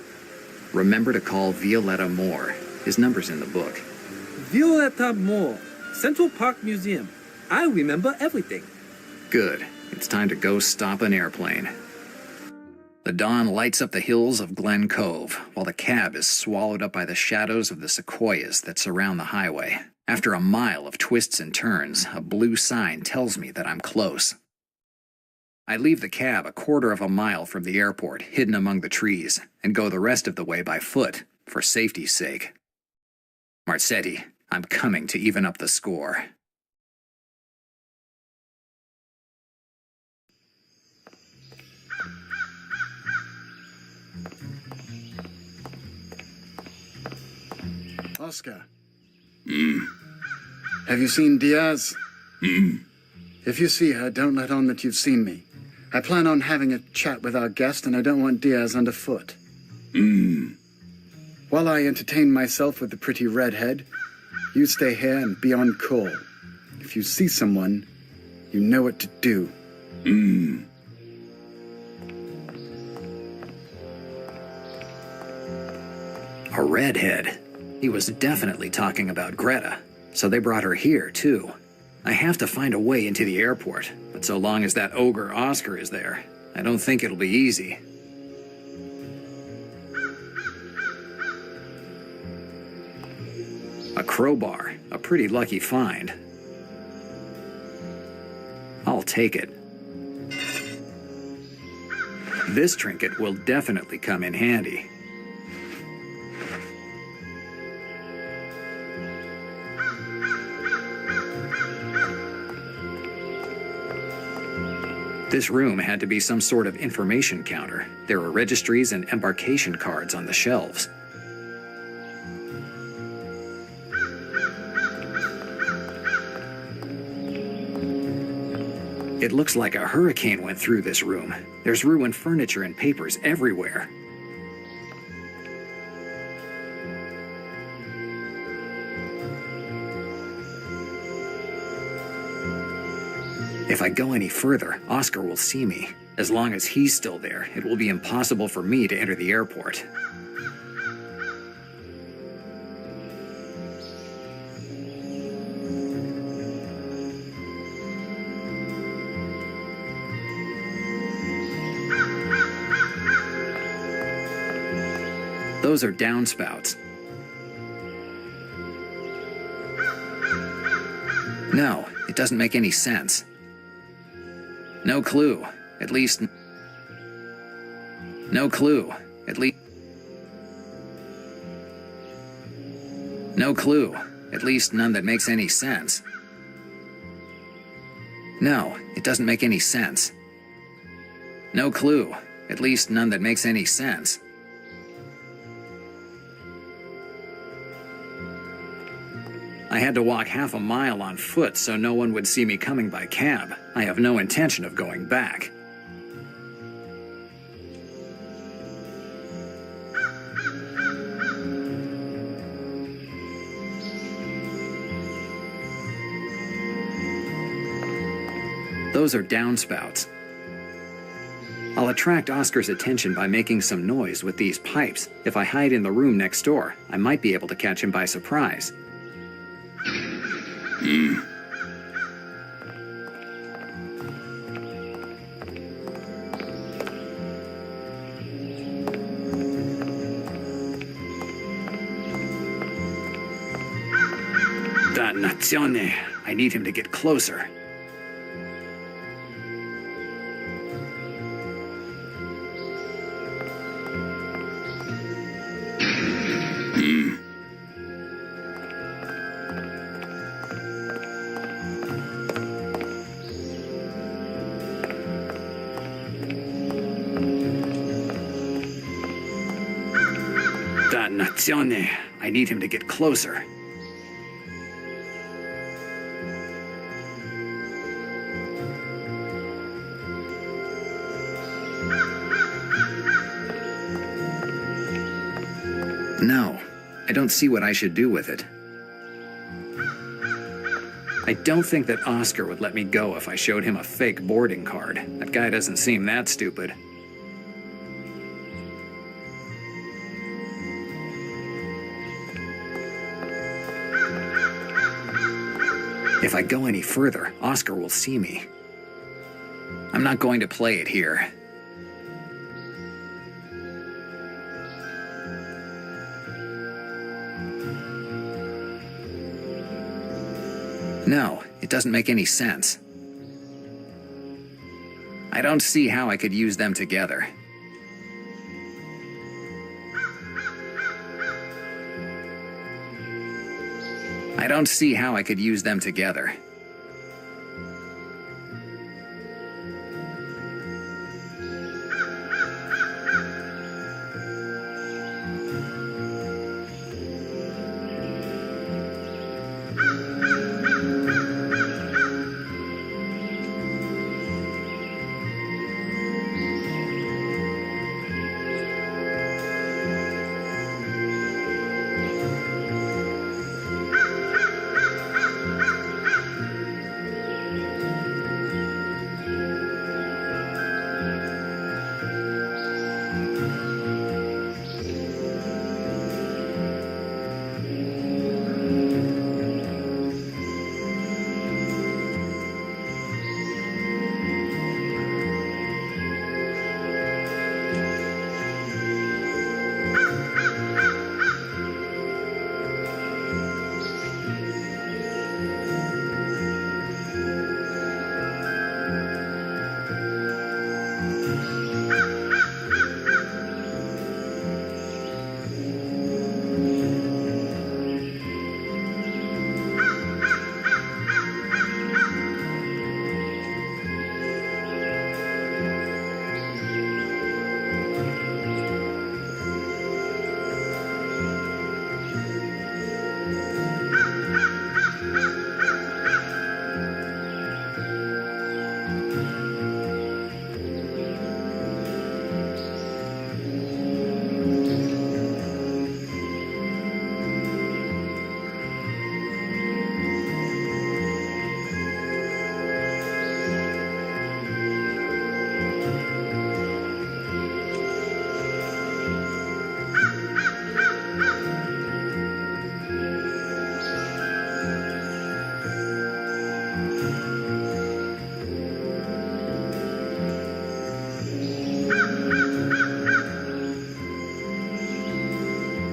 Remember to call Violetta Moore. His number's in the book. Violetta Moore, Central Park Museum. I remember everything. Good. It's time to go stop an airplane. The dawn lights up the hills of Glen Cove, while the cab is swallowed up by the shadows of the sequoias that surround the highway. After a mile of twists and turns, a blue sign tells me that I'm close. I leave the cab a quarter of a mile from the airport, hidden among the trees, and go the rest of the way by foot, for safety's sake. Marzetti, I'm coming to even up the score. Oscar. Have you seen Diaz? If you see her, don't let on that you've seen me. I plan on having a chat with our guest, and I don't want Diaz underfoot. While I entertain myself with the pretty redhead, you stay here and be on call. If you see someone, you know what to do. A redhead. He was definitely talking about Greta, so they brought her here, too. I have to find a way into the airport, but so long as that ogre Oscar is there, I don't think it'll be easy. A crowbar, a pretty lucky find. I'll take it. This trinket will definitely come in handy. This room had to be some sort of information counter. There were registries and embarkation cards on the shelves. It looks like a hurricane went through this room. There's ruined furniture and papers everywhere. If I go any further, Oscar will see me. As long as he's still there, it will be impossible for me to enter the airport. Those are downspouts. No, it doesn't make any sense. No clue. At least... No clue. At least... No clue. At least none that makes any sense. No, it doesn't make any sense. No clue. At least none that makes any sense. I had to walk half a mile on foot so no one would see me coming by cab. I have no intention of going back. Those are downspouts. I'll attract Oscar's attention by making some noise with these pipes. If I hide in the room next door, I might be able to catch him by surprise. Dannazione! I need him to get closer. Dannazione! I need him to get closer. No, I don't see what I should do with it. I don't think that Oscar would let me go if I showed him a fake boarding card. That guy doesn't seem that stupid. If I go any further, Oscar will see me. I'm not going to play it here. No, it doesn't make any sense. I don't see how I could use them together. I don't see how I could use them together.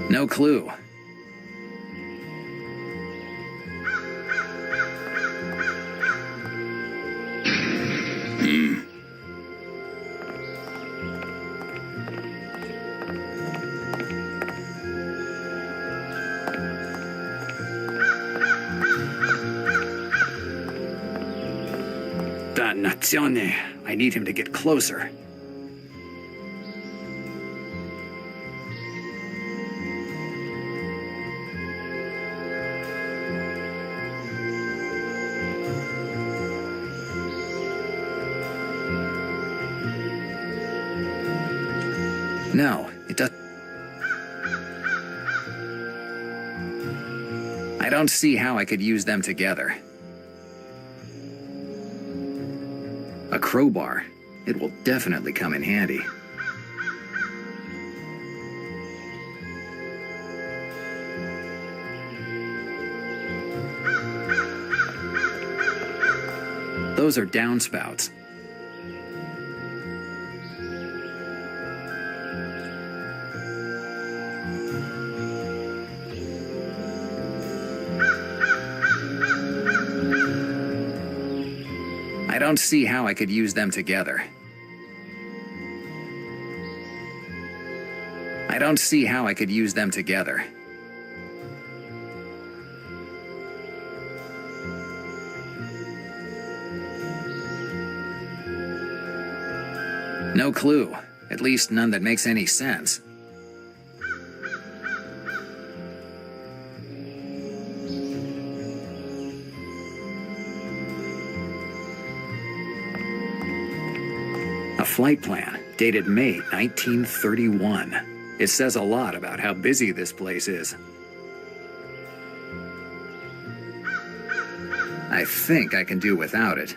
No clue. Dannazione! I need him to get closer. No, it doesn't. I don't see how I could use them together. A crowbar. It will definitely come in handy. Those are downspouts. I don't see how I could use them together. I don't see how I could use them together. No clue. At least none that makes any sense. A flight plan, dated May 1931. It says a lot about how busy this place is. I think I can do without it.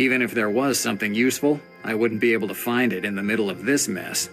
Even if there was something useful, I wouldn't be able to find it in the middle of this mess.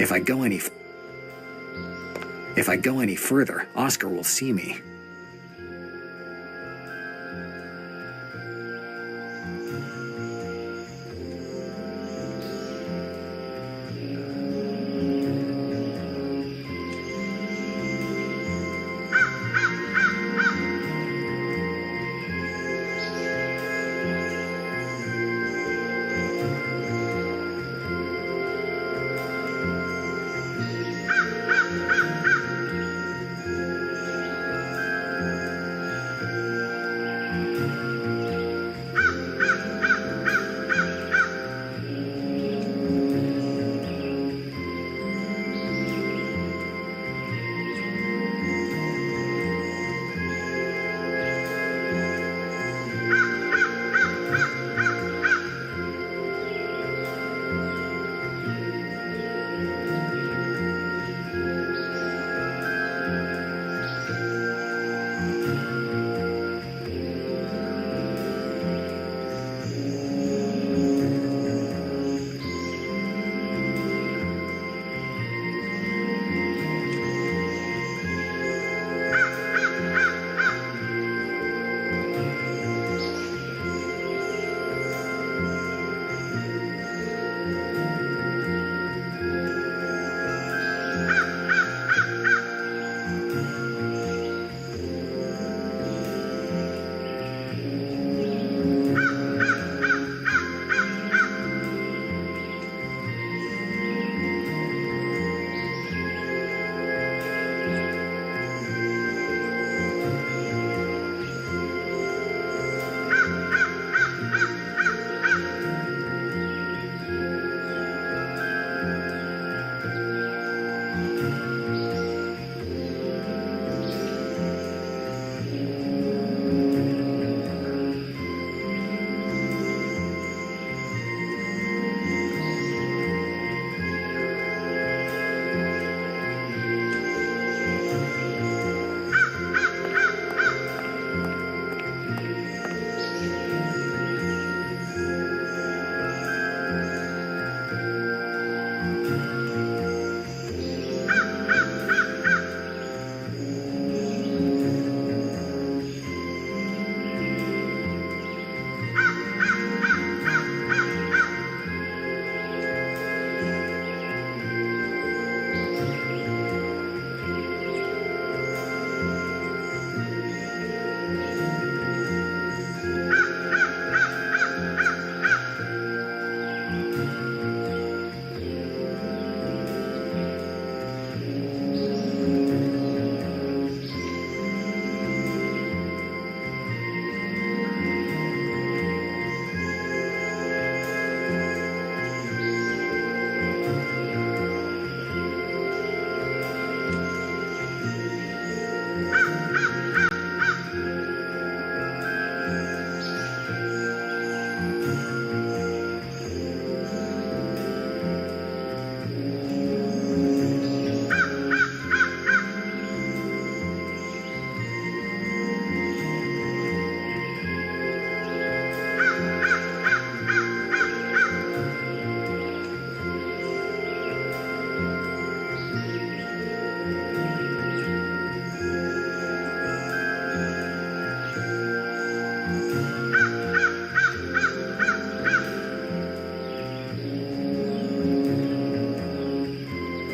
If I go any further, Oscar will see me.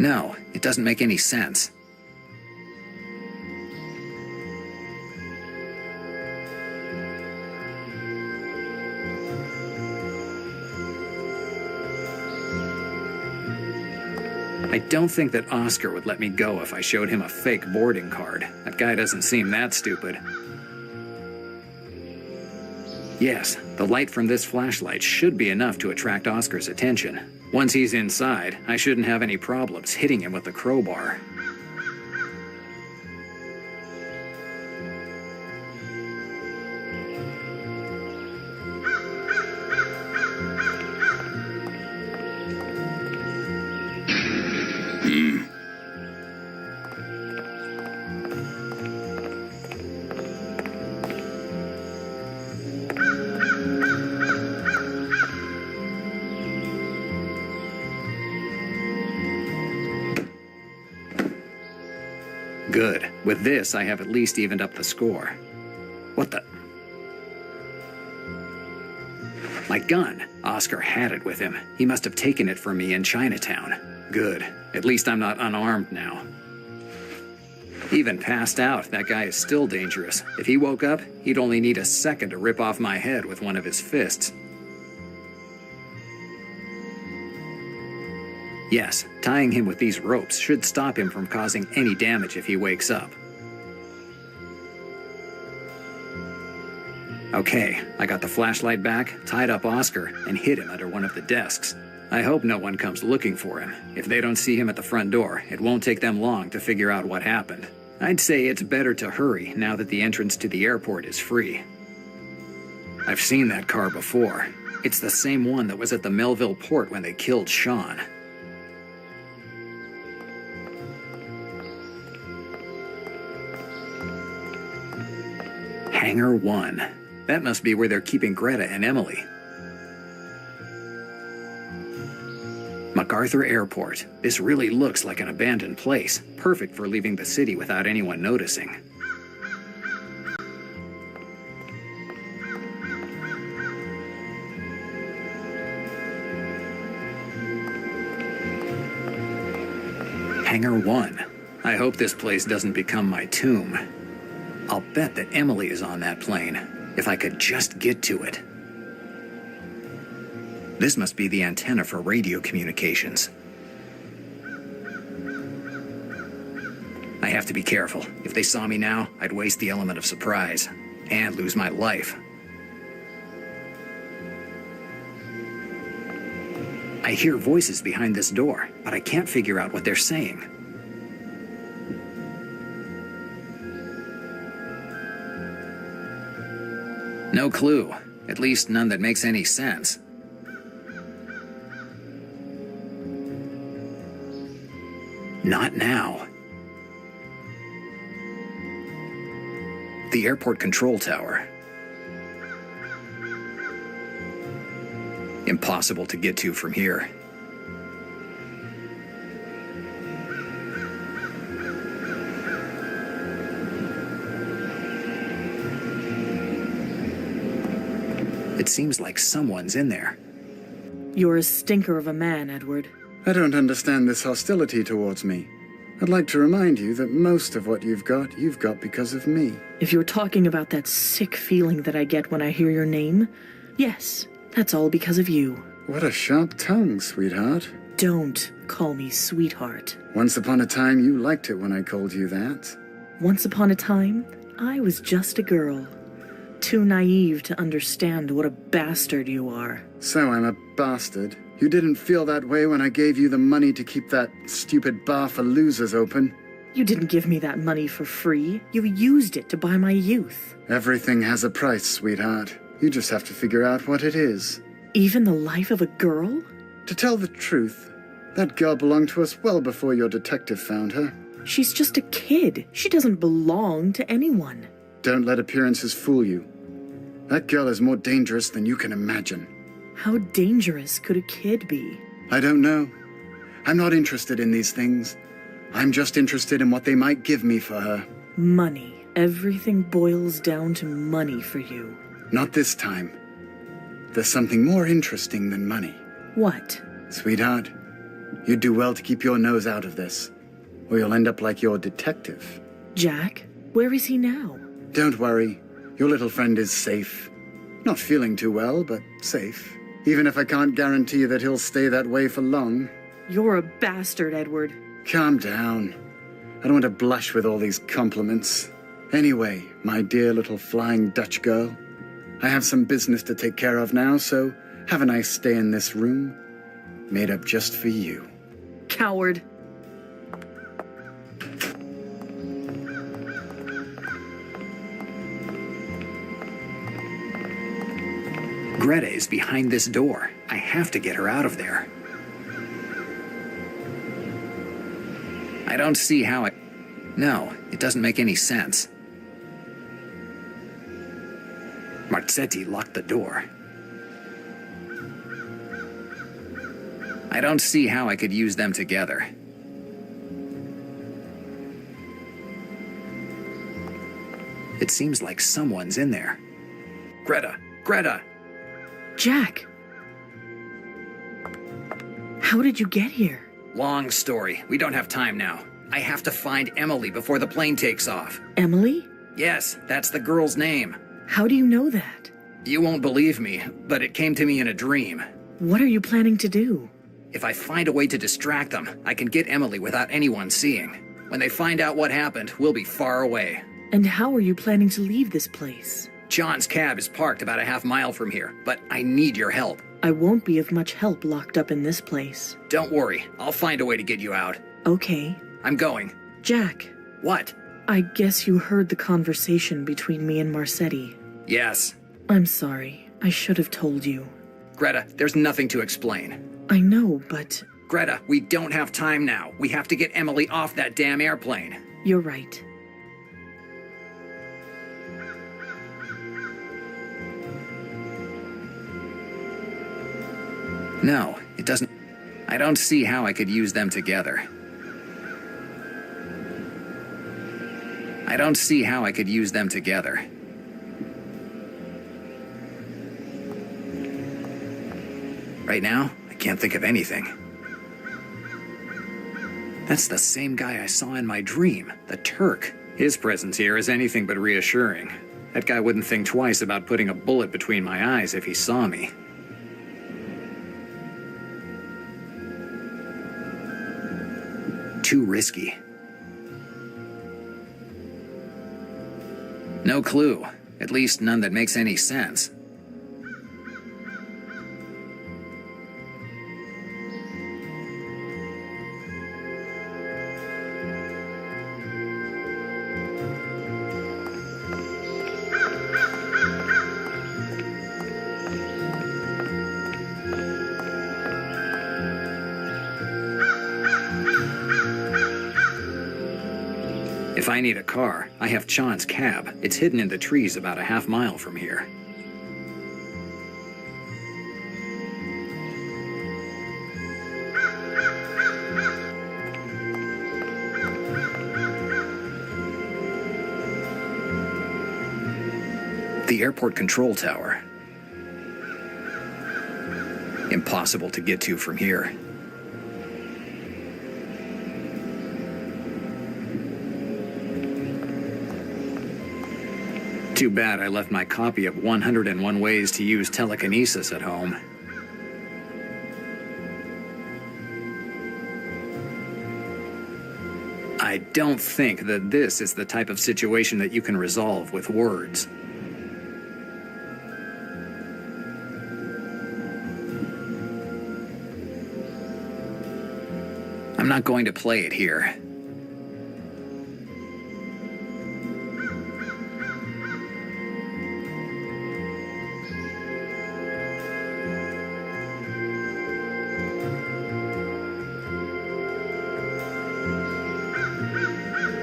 No, it doesn't make any sense. I don't think that Oscar would let me go if I showed him a fake boarding card. That guy doesn't seem that stupid. Yes, the light from this flashlight should be enough to attract Oscar's attention. Once he's inside, I shouldn't have any problems hitting him with the crowbar. Good. With this, I have at least evened up the score. What the? My gun. Oscar had it with him. He must have taken it from me in Chinatown. Good. At least I'm not unarmed now. Even passed out, that guy is still dangerous. If he woke up, he'd only need a second to rip off my head with one of his fists. Yes, tying him with these ropes should stop him from causing any damage if he wakes up. Okay, I got the flashlight back, tied up Oscar, and hid him under one of the desks. I hope no one comes looking for him. If they don't see him at the front door, it won't take them long to figure out what happened. I'd say it's better to hurry now that the entrance to the airport is free. I've seen that car before. It's the same one that was at the Melville port when they killed Sean. Hangar 1. That must be where they're keeping Greta and Emily. MacArthur Airport. This really looks like an abandoned place, perfect for leaving the city without anyone noticing. Hangar 1. I hope this place doesn't become my tomb. I'll bet that Emily is on that plane, if I could just get to it. This must be the antenna for radio communications. I have to be careful. If they saw me now, I'd waste the element of surprise and lose my life. I hear voices behind this door, but I can't figure out what they're saying. No clue. At least none that makes any sense. Not now. The airport control tower. Impossible to get to from here. It seems like someone's in there. You're a stinker of a man, Edward. I don't understand this hostility towards me. I'd like to remind you that most of what you've got because of me. If you're talking about that sick feeling that I get when I hear your name, yes, that's all because of you. What a sharp tongue, sweetheart. Don't call me sweetheart. Once upon a time, you liked it when I called you that. Once upon a time, I was just a girl. Too naive to understand what a bastard you are. So I'm a bastard. You didn't feel that way when I gave you the money to keep that stupid bar for losers open. You didn't give me that money for free. You used it to buy my youth. Everything has a price, sweetheart. You just have to figure out what it is. Even the life of a girl? To tell the truth, that girl belonged to us well before your detective found her. She's just a kid. She doesn't belong to anyone. Don't let appearances fool you. That girl is more dangerous than you can imagine. How dangerous could a kid be? I don't know. I'm not interested in these things. I'm just interested in what they might give me for her. Money. Everything boils down to money for you. Not this time. There's something more interesting than money. What? Sweetheart, you'd do well to keep your nose out of this, or you'll end up like your detective. Jack? Where is he now? Don't worry. Your little friend is safe. Not feeling too well, but safe. Even if I can't guarantee that he'll stay that way for long. You're a bastard, Edward. Calm down. I don't want to blush with all these compliments. Anyway, my dear little flying Dutch girl, I have some business to take care of now, so have a nice stay in this room, made up just for you. Coward. Greta is behind this door. I have to get her out of there. I don't see how it... No, it doesn't make any sense. Marzetti locked the door. I don't see how I could use them together. It seems like someone's in there. Greta! Greta! Jack! How did you get here? Long story. We don't have time now. I have to find Emily before the plane takes off. Emily? Yes, that's the girl's name. How do you know that? You won't believe me, but it came to me in a dream. What are you planning to do? If I find a way to distract them, I can get Emily without anyone seeing. When they find out what happened, we'll be far away. And how are you planning to leave this place? John's cab is parked about a half-mile from here, but I need your help. I won't be of much help locked up in this place. Don't worry, I'll find a way to get you out. Okay. I'm going. Jack. What? I guess you heard the conversation between me and Marcetti. Yes. I'm sorry. I should have told you. Greta, there's nothing to explain. I know, but... Greta, we don't have time now. We have to get Emily off that damn airplane. You're right. No, it doesn't. I don't see how I could use them together. I don't see how I could use them together. Right now, I can't think of anything. That's the same guy I saw in my dream, the Turk. His presence here is anything but reassuring. That guy wouldn't think twice about putting a bullet between my eyes if he saw me. Too risky. No clue. At least none that makes any sense. If I need a car, I have John's cab. It's hidden in the trees about a half-mile from here. The airport control tower. Impossible to get to from here. Too bad I left my copy of 101 Ways to Use Telekinesis at home. I don't think that this is the type of situation that you can resolve with words. I'm not going to play it here.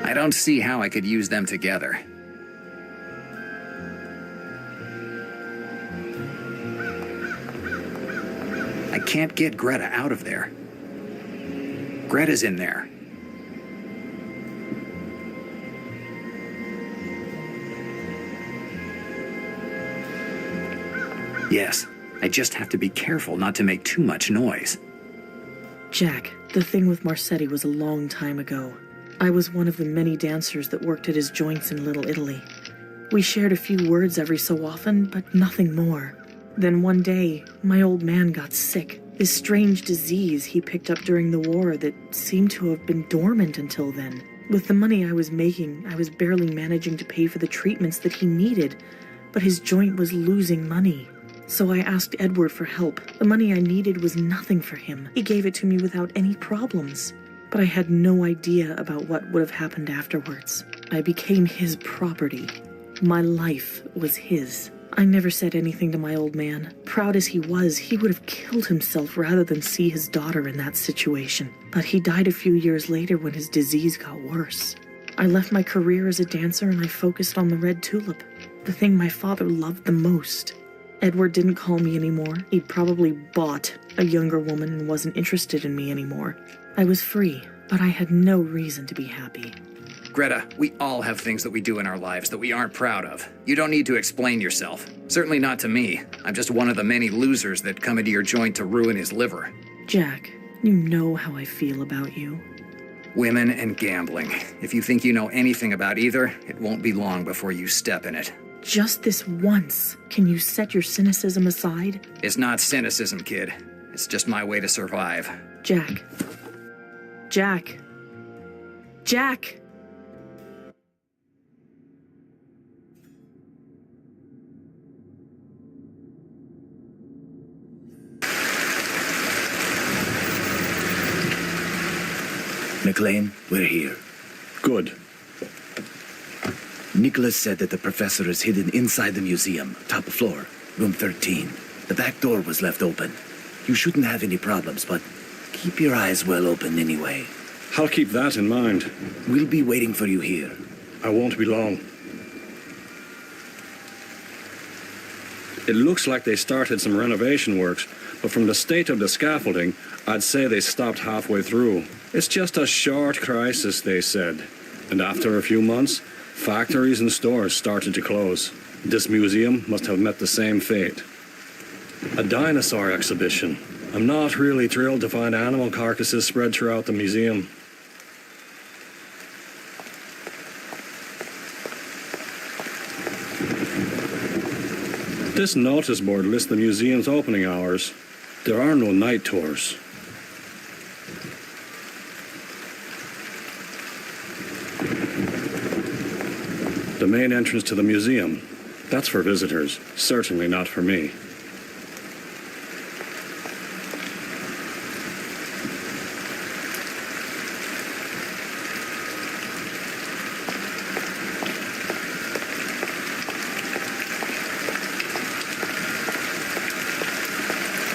I don't see how I could use them together. I can't get Greta out of there. Greta's in there. Yes, I just have to be careful not to make too much noise. Jack, the thing with Marcetti was a long time ago. I was one of the many dancers that worked at his joints in Little Italy. We shared a few words every so often, but nothing more. Then one day, my old man got sick. This strange disease he picked up during the war that seemed to have been dormant until then. With the money I was making, I was barely managing to pay for the treatments that he needed, but his joint was losing money. So I asked Edward for help. The money I needed was nothing for him. He gave it to me without any problems. But I had no idea about what would have happened afterwards. I became his property. My life was his. I never said anything to my old man. Proud as he was, he would have killed himself rather than see his daughter in that situation. But he died a few years later when his disease got worse. I left my career as a dancer and I focused on the red tulip, the thing my father loved the most. Edward didn't call me anymore. He'd probably bought a younger woman and wasn't interested in me anymore. I was free, but I had no reason to be happy. Greta, we all have things that we do in our lives that we aren't proud of. You don't need to explain yourself. Certainly not to me. I'm just one of the many losers that come into your joint to ruin his liver. Jack, you know how I feel about you. Women and gambling. If you think you know anything about either, it won't be long before you step in it. Just this once, can you set your cynicism aside? It's not cynicism, kid. It's just my way to survive. Jack. Jack. Jack! McLean, we're here. Good. Nicholas said that the professor is hidden inside the museum, top floor, room 13. The back door was left open. You shouldn't have any problems, but keep your eyes well open anyway. I'll keep that in mind. We'll be waiting for you here. I won't be long. It looks like they started some renovation works, but from the state of the scaffolding, I'd say they stopped halfway through. It's just a short crisis, they said. And after a few months, factories and stores started to close. This museum must have met the same fate. A dinosaur exhibition. I'm not really thrilled to find animal carcasses spread throughout the museum. This notice board lists the museum's opening hours. There are no night tours. The main entrance to the museum, that's for visitors, certainly not for me.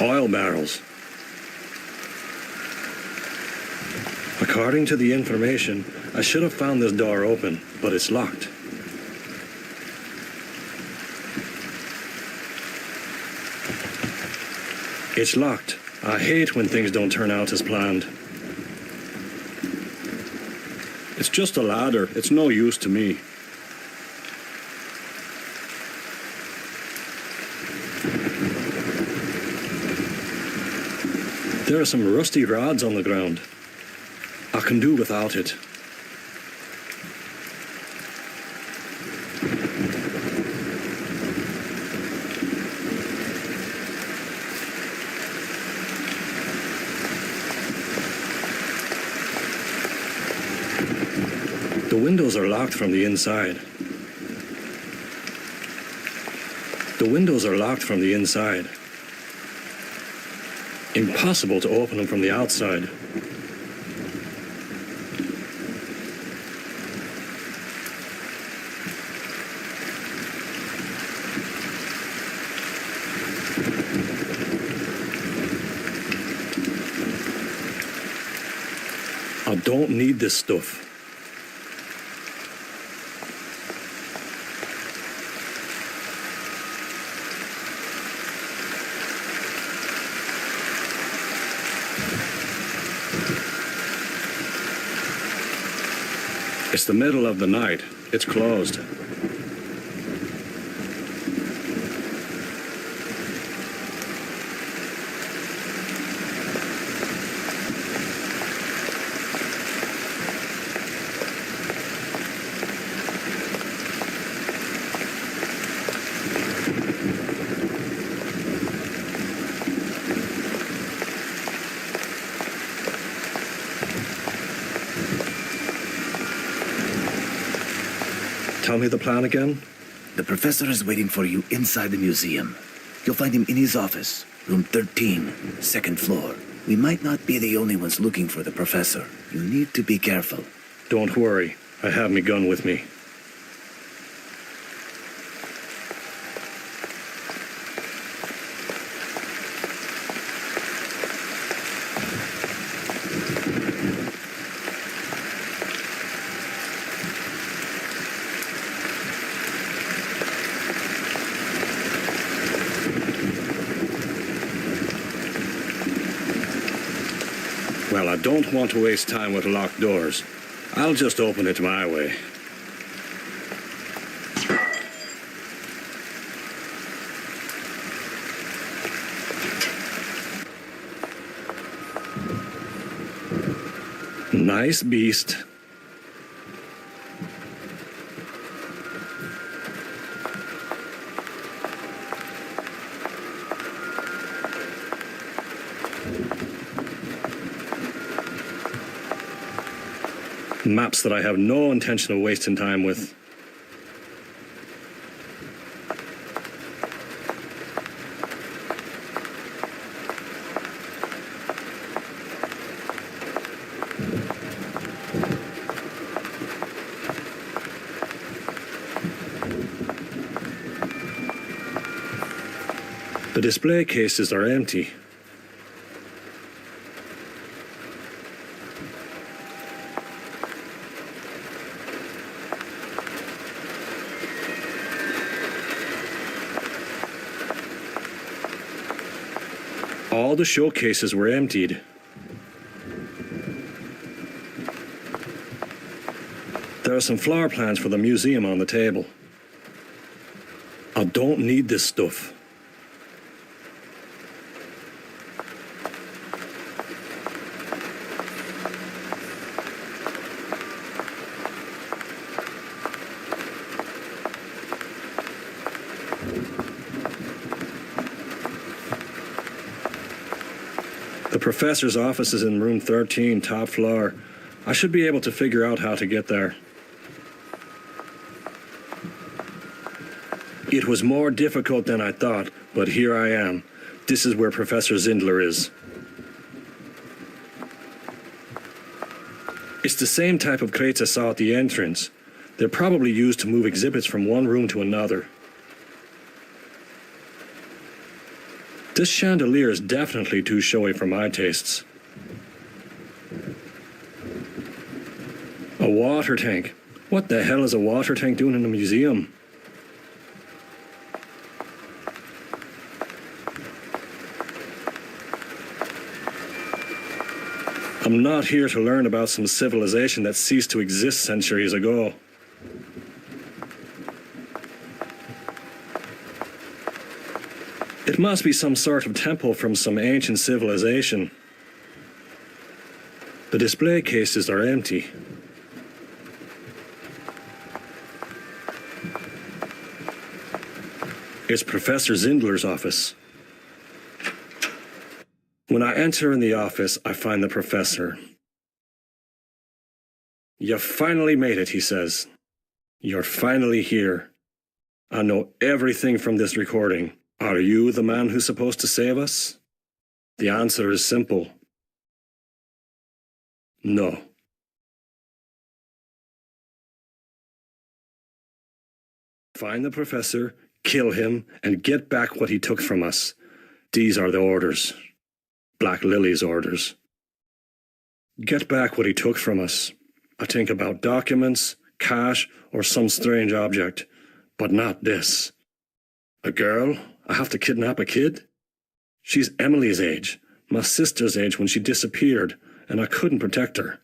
Oil barrels. According to the information, I should have found this door open, but it's locked. It's locked. I hate when things don't turn out as planned. It's just a ladder. It's no use to me. There are some rusty rods on the ground. I can do without it. The windows are locked from the inside. The windows are locked from the inside. Impossible to open them from the outside. I don't need this stuff. It's the middle of the night. It's closed. Tell me the plan again? The professor is waiting for you inside the museum. You'll find him in his office, room 13, second floor. We might not be the only ones looking for the professor. You need to be careful. Don't worry. I have my gun with me. Well, I don't want to waste time with locked doors. I'll just open it my way. Nice beast. Maps that I have no intention of wasting time with. The display cases are empty. All the showcases were emptied. There are some floor plans for the museum on the table. I don't need this stuff. The professor's office is in room 13, top floor. I should be able to figure out how to get there. It was more difficult than I thought, but here I am. This is where Professor Zindler is. It's the same type of crates I saw at the entrance. They're probably used to move exhibits from one room to another. This chandelier is definitely too showy for my tastes. A water tank. What the hell is a water tank doing in a museum? I'm not here to learn about some civilization that ceased to exist centuries ago. It must be some sort of temple from some ancient civilization. The display cases are empty. It's Professor Zindler's office. When I enter in the office, I find the professor. "You finally made it," he says. "You're finally here. I know everything from this recording. Are you the man who's supposed to save us?" The answer is simple. No. Find the professor, kill him, and get back what he took from us. These are the orders. Black Lily's orders. Get back what he took from us. I think about documents, cash, or some strange object, but not this. A girl? I have to kidnap a kid? She's Emily's age, my sister's age when she disappeared, and I couldn't protect her.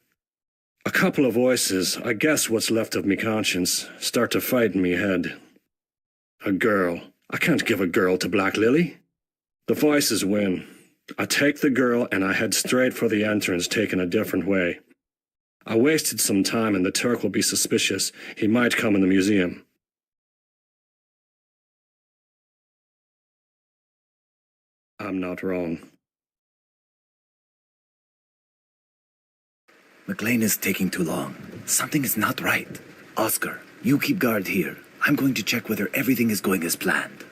A couple of voices, I guess what's left of me conscience, start to fight in me head. A girl. I can't give a girl to Black Lily. The voices win. I take the girl and I head straight for the entrance, taking a different way. I wasted some time and the Turk will be suspicious. He might come in the museum. I'm not wrong. McLean is taking too long. Something is not right. Oscar, you keep guard here. I'm going to check whether everything is going as planned.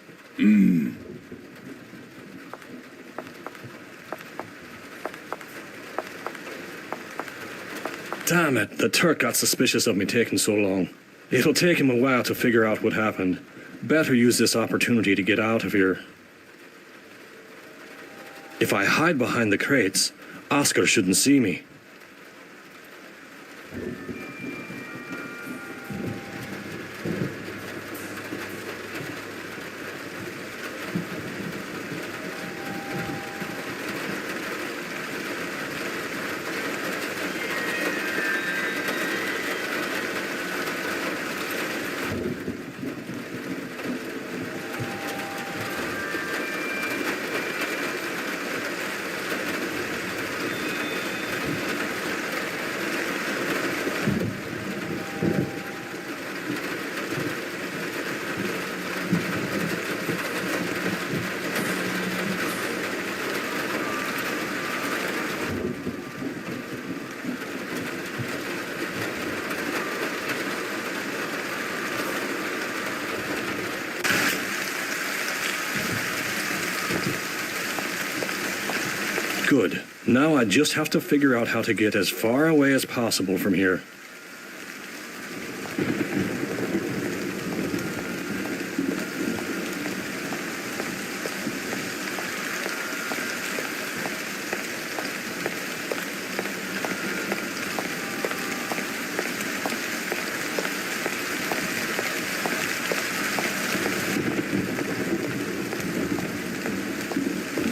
Damn it, the Turk got suspicious of me taking so long. It'll take him a while to figure out what happened. Better use this opportunity to get out of here. If I hide behind the crates, Oscar shouldn't see me. Good. Now I just have to figure out how to get as far away as possible from here.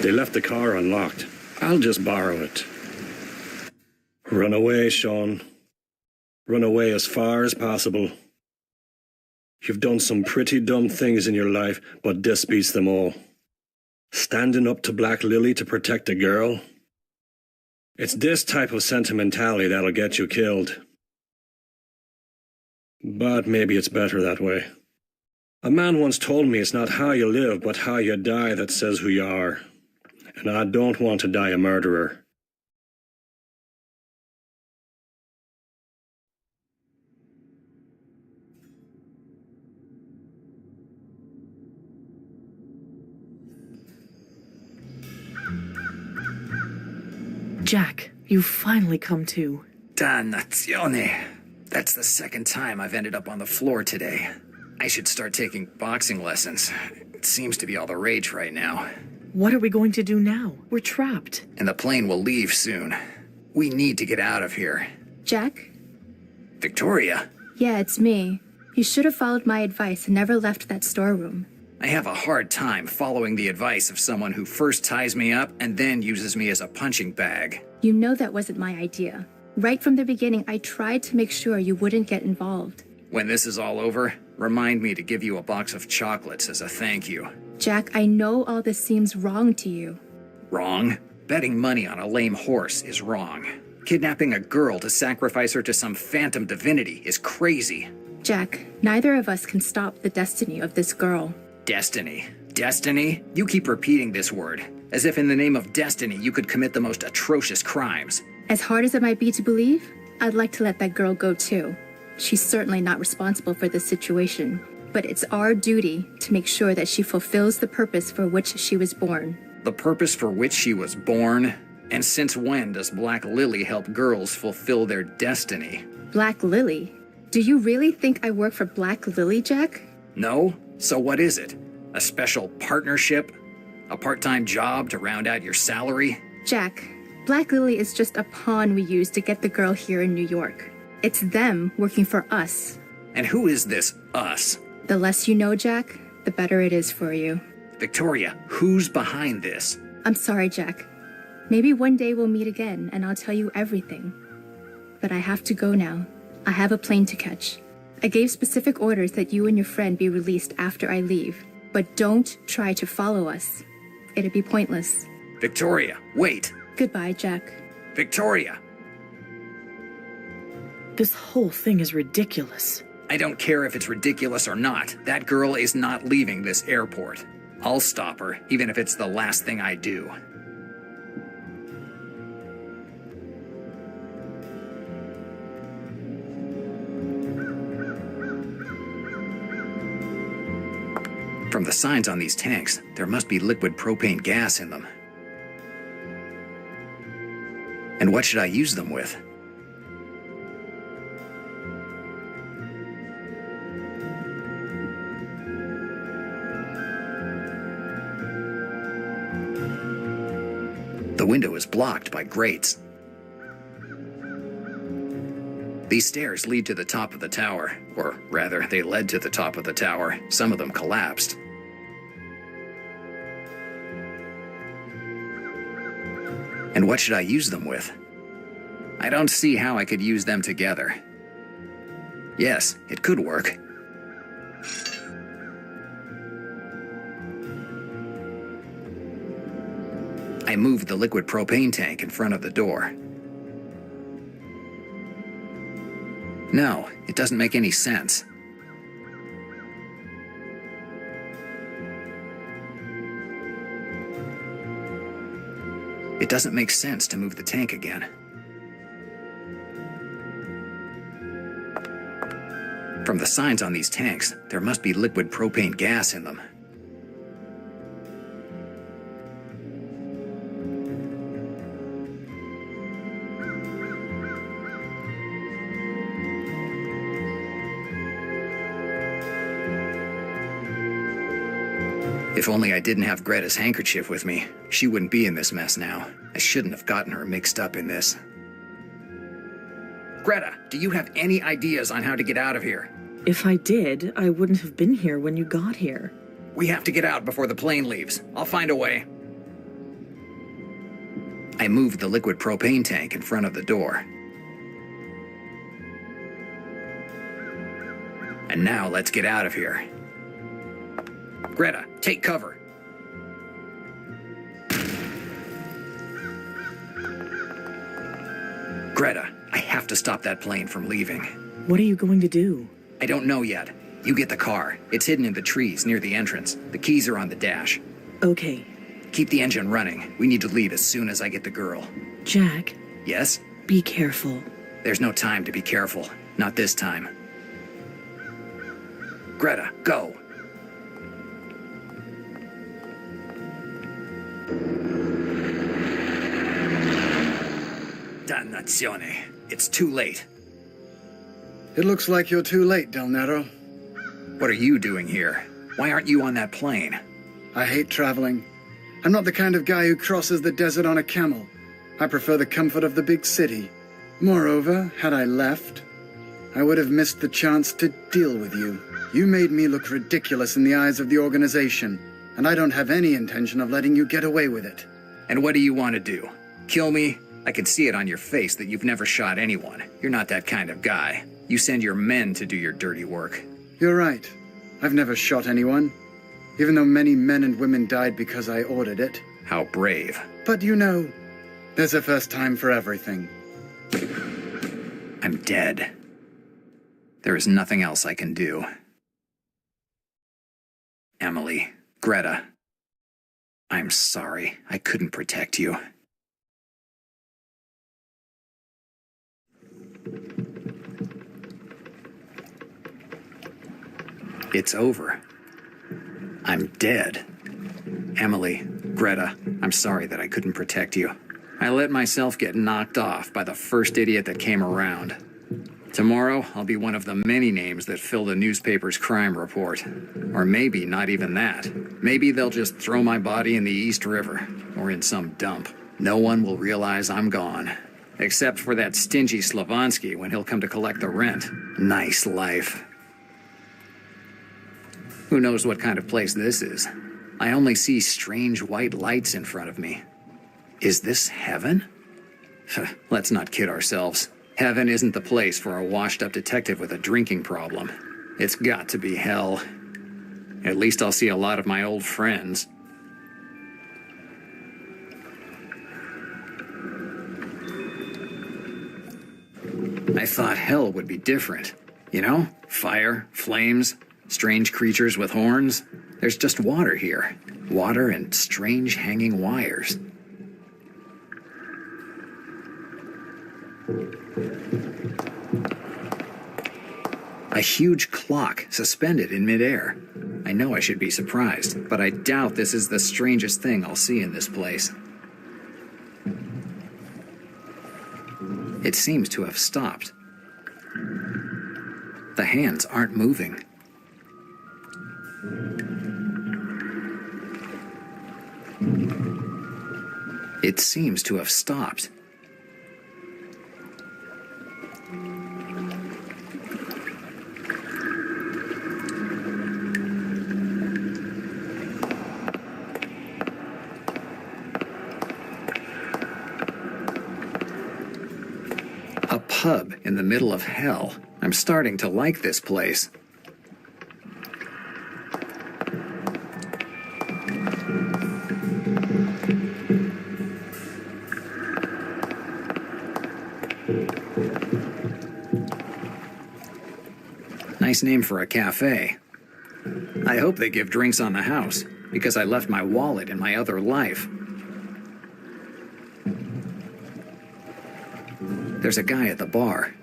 They left the car unlocked. I'll just borrow it. Run away, Sean. Run away as far as possible. You've done some pretty dumb things in your life, but this beats them all. Standing up to Black Lily to protect a girl? It's this type of sentimentality that'll get you killed. But maybe it's better that way. A man once told me it's not how you live, but how you die that says who you are. And I don't want to die a murderer. Jack, you've finally come to. Dannazione. That's the second time I've ended up on the floor today. I should start taking boxing lessons. It seems to be all the rage right now. What are we going to do now? We're trapped. And the plane will leave soon. We need to get out of here. Jack? Victoria? Yeah, it's me. You should have followed my advice and never left that storeroom. I have a hard time following the advice of someone who first ties me up and then uses me as a punching bag. You know that wasn't my idea. Right from the beginning, I tried to make sure you wouldn't get involved. When this is all over, remind me to give you a box of chocolates as a thank you. Jack, I know all this seems wrong to you. Wrong? Betting money on a lame horse is wrong. Kidnapping a girl to sacrifice her to some phantom divinity is crazy. Jack, neither of us can stop the destiny of this girl. Destiny. Destiny? You keep repeating this word, as if in the name of destiny you could commit the most atrocious crimes. As hard as it might be to believe, I'd like to let that girl go too. She's certainly not responsible for this situation, but it's our duty to make sure that she fulfills the purpose for which she was born. The purpose for which she was born? And since when does Black Lily help girls fulfill their destiny? Black Lily? Do you really think I work for Black Lily, Jack? No? So what is it? A special partnership? A part-time job to round out your salary? Jack, Black Lily is just a pawn we use to get the girl here in New York. It's them working for us. And who is this us? The less you know, Jack, the better it is for you. Victoria, who's behind this? I'm sorry, Jack. Maybe one day we'll meet again and I'll tell you everything. But I have to go now. I have a plane to catch. I gave specific orders that you and your friend be released after I leave. But don't try to follow us. It'd be pointless. Victoria, wait. Goodbye, Jack. Victoria! This whole thing is ridiculous. I don't care if it's ridiculous or not. That girl is not leaving this airport. I'll stop her, even if it's the last thing I do. From the signs on these tanks, there must be liquid propane gas in them. And what should I use them with? The window is blocked by grates. These stairs lead to the top of the tower, or rather, they led to the top of the tower. Some of them collapsed. And what should I use them with? I don't see how I could use them together. Yes, it could work. I moved the liquid propane tank in front of the door. No, it doesn't make any sense. It doesn't make sense to move the tank again. From the signs on these tanks, there must be liquid propane gas in them. If only I didn't have Greta's handkerchief with me, she wouldn't be in this mess now. I shouldn't have gotten her mixed up in this. Greta, do you have any ideas on how to get out of here? If I did, I wouldn't have been here when you got here. We have to get out before the plane leaves. I'll find a way. I moved the liquid propane tank in front of the door. And now let's get out of here. Greta, take cover. Greta, I have to stop that plane from leaving. What are you going to do? I don't know yet. You get the car. It's hidden in the trees near the entrance. The keys are on the dash. Okay. Keep the engine running. We need to leave as soon as I get the girl. Jack, Yes? be careful. There's no time to be careful. Not this time. Greta, go. Dannazione. It's too late. It looks like you're too late, Del Nero. What are you doing here? Why aren't you on that plane? I hate traveling. I'm not the kind of guy who crosses the desert on a camel. I prefer the comfort of the big city. Moreover, had I left, I would have missed the chance to deal with you. You made me look ridiculous in the eyes of the organization, and I don't have any intention of letting you get away with it. And what do you want to do? Kill me? I can see it on your face that you've never shot anyone. You're not that kind of guy. You send your men to do your dirty work. You're right. I've never shot anyone, even though many men and women died because I ordered it. How brave. But you know, there's a first time for everything. I'm dead. There is nothing else I can do. Emily, Greta, I'm sorry. I couldn't protect you. It's over. I'm dead. Emily, Greta, I'm sorry that I couldn't protect you. I let myself get knocked off by the first idiot that came around. Tomorrow, I'll be one of the many names that fill the newspaper's crime report. Or maybe not even that. Maybe they'll just throw my body in the East River, or in some dump. No one will realize I'm gone. Except for that stingy Slavonsky when he'll come to collect the rent. Nice life. Who knows what kind of place this is? I only see strange white lights in front of me. Is this heaven? Let's not kid ourselves. Heaven isn't the place for a washed-up detective with a drinking problem. It's got to be hell. At least I'll see a lot of my old friends. I thought hell would be different. You know? Fire, flames, strange creatures with horns. There's just water here. Water and strange hanging wires. A huge clock suspended in midair. I know I should be surprised, but I doubt this is the strangest thing I'll see in this place. It seems to have stopped. The hands aren't moving. It seems to have stopped. A pub in the middle of hell. I'm starting to like this place. Nice name for a cafe. I hope they give drinks on the house, because I left my wallet in my other life. There's a guy at the bar.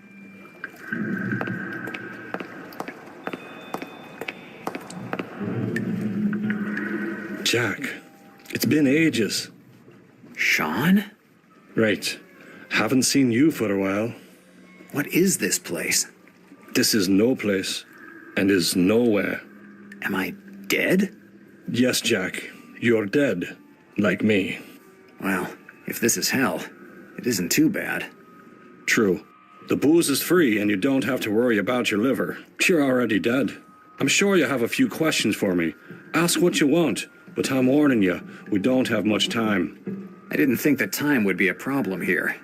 Jack, it's been ages. Sean? Right. Haven't seen you for a while. What is this place? This is no place, and is nowhere. Am I dead? Yes, Jack. You're dead. Like me. Well, if this is hell, it isn't too bad. True. The booze is free and you don't have to worry about your liver. You're already dead. I'm sure you have a few questions for me. Ask what you want, but I'm warning you, we don't have much time. I didn't think that time would be a problem here.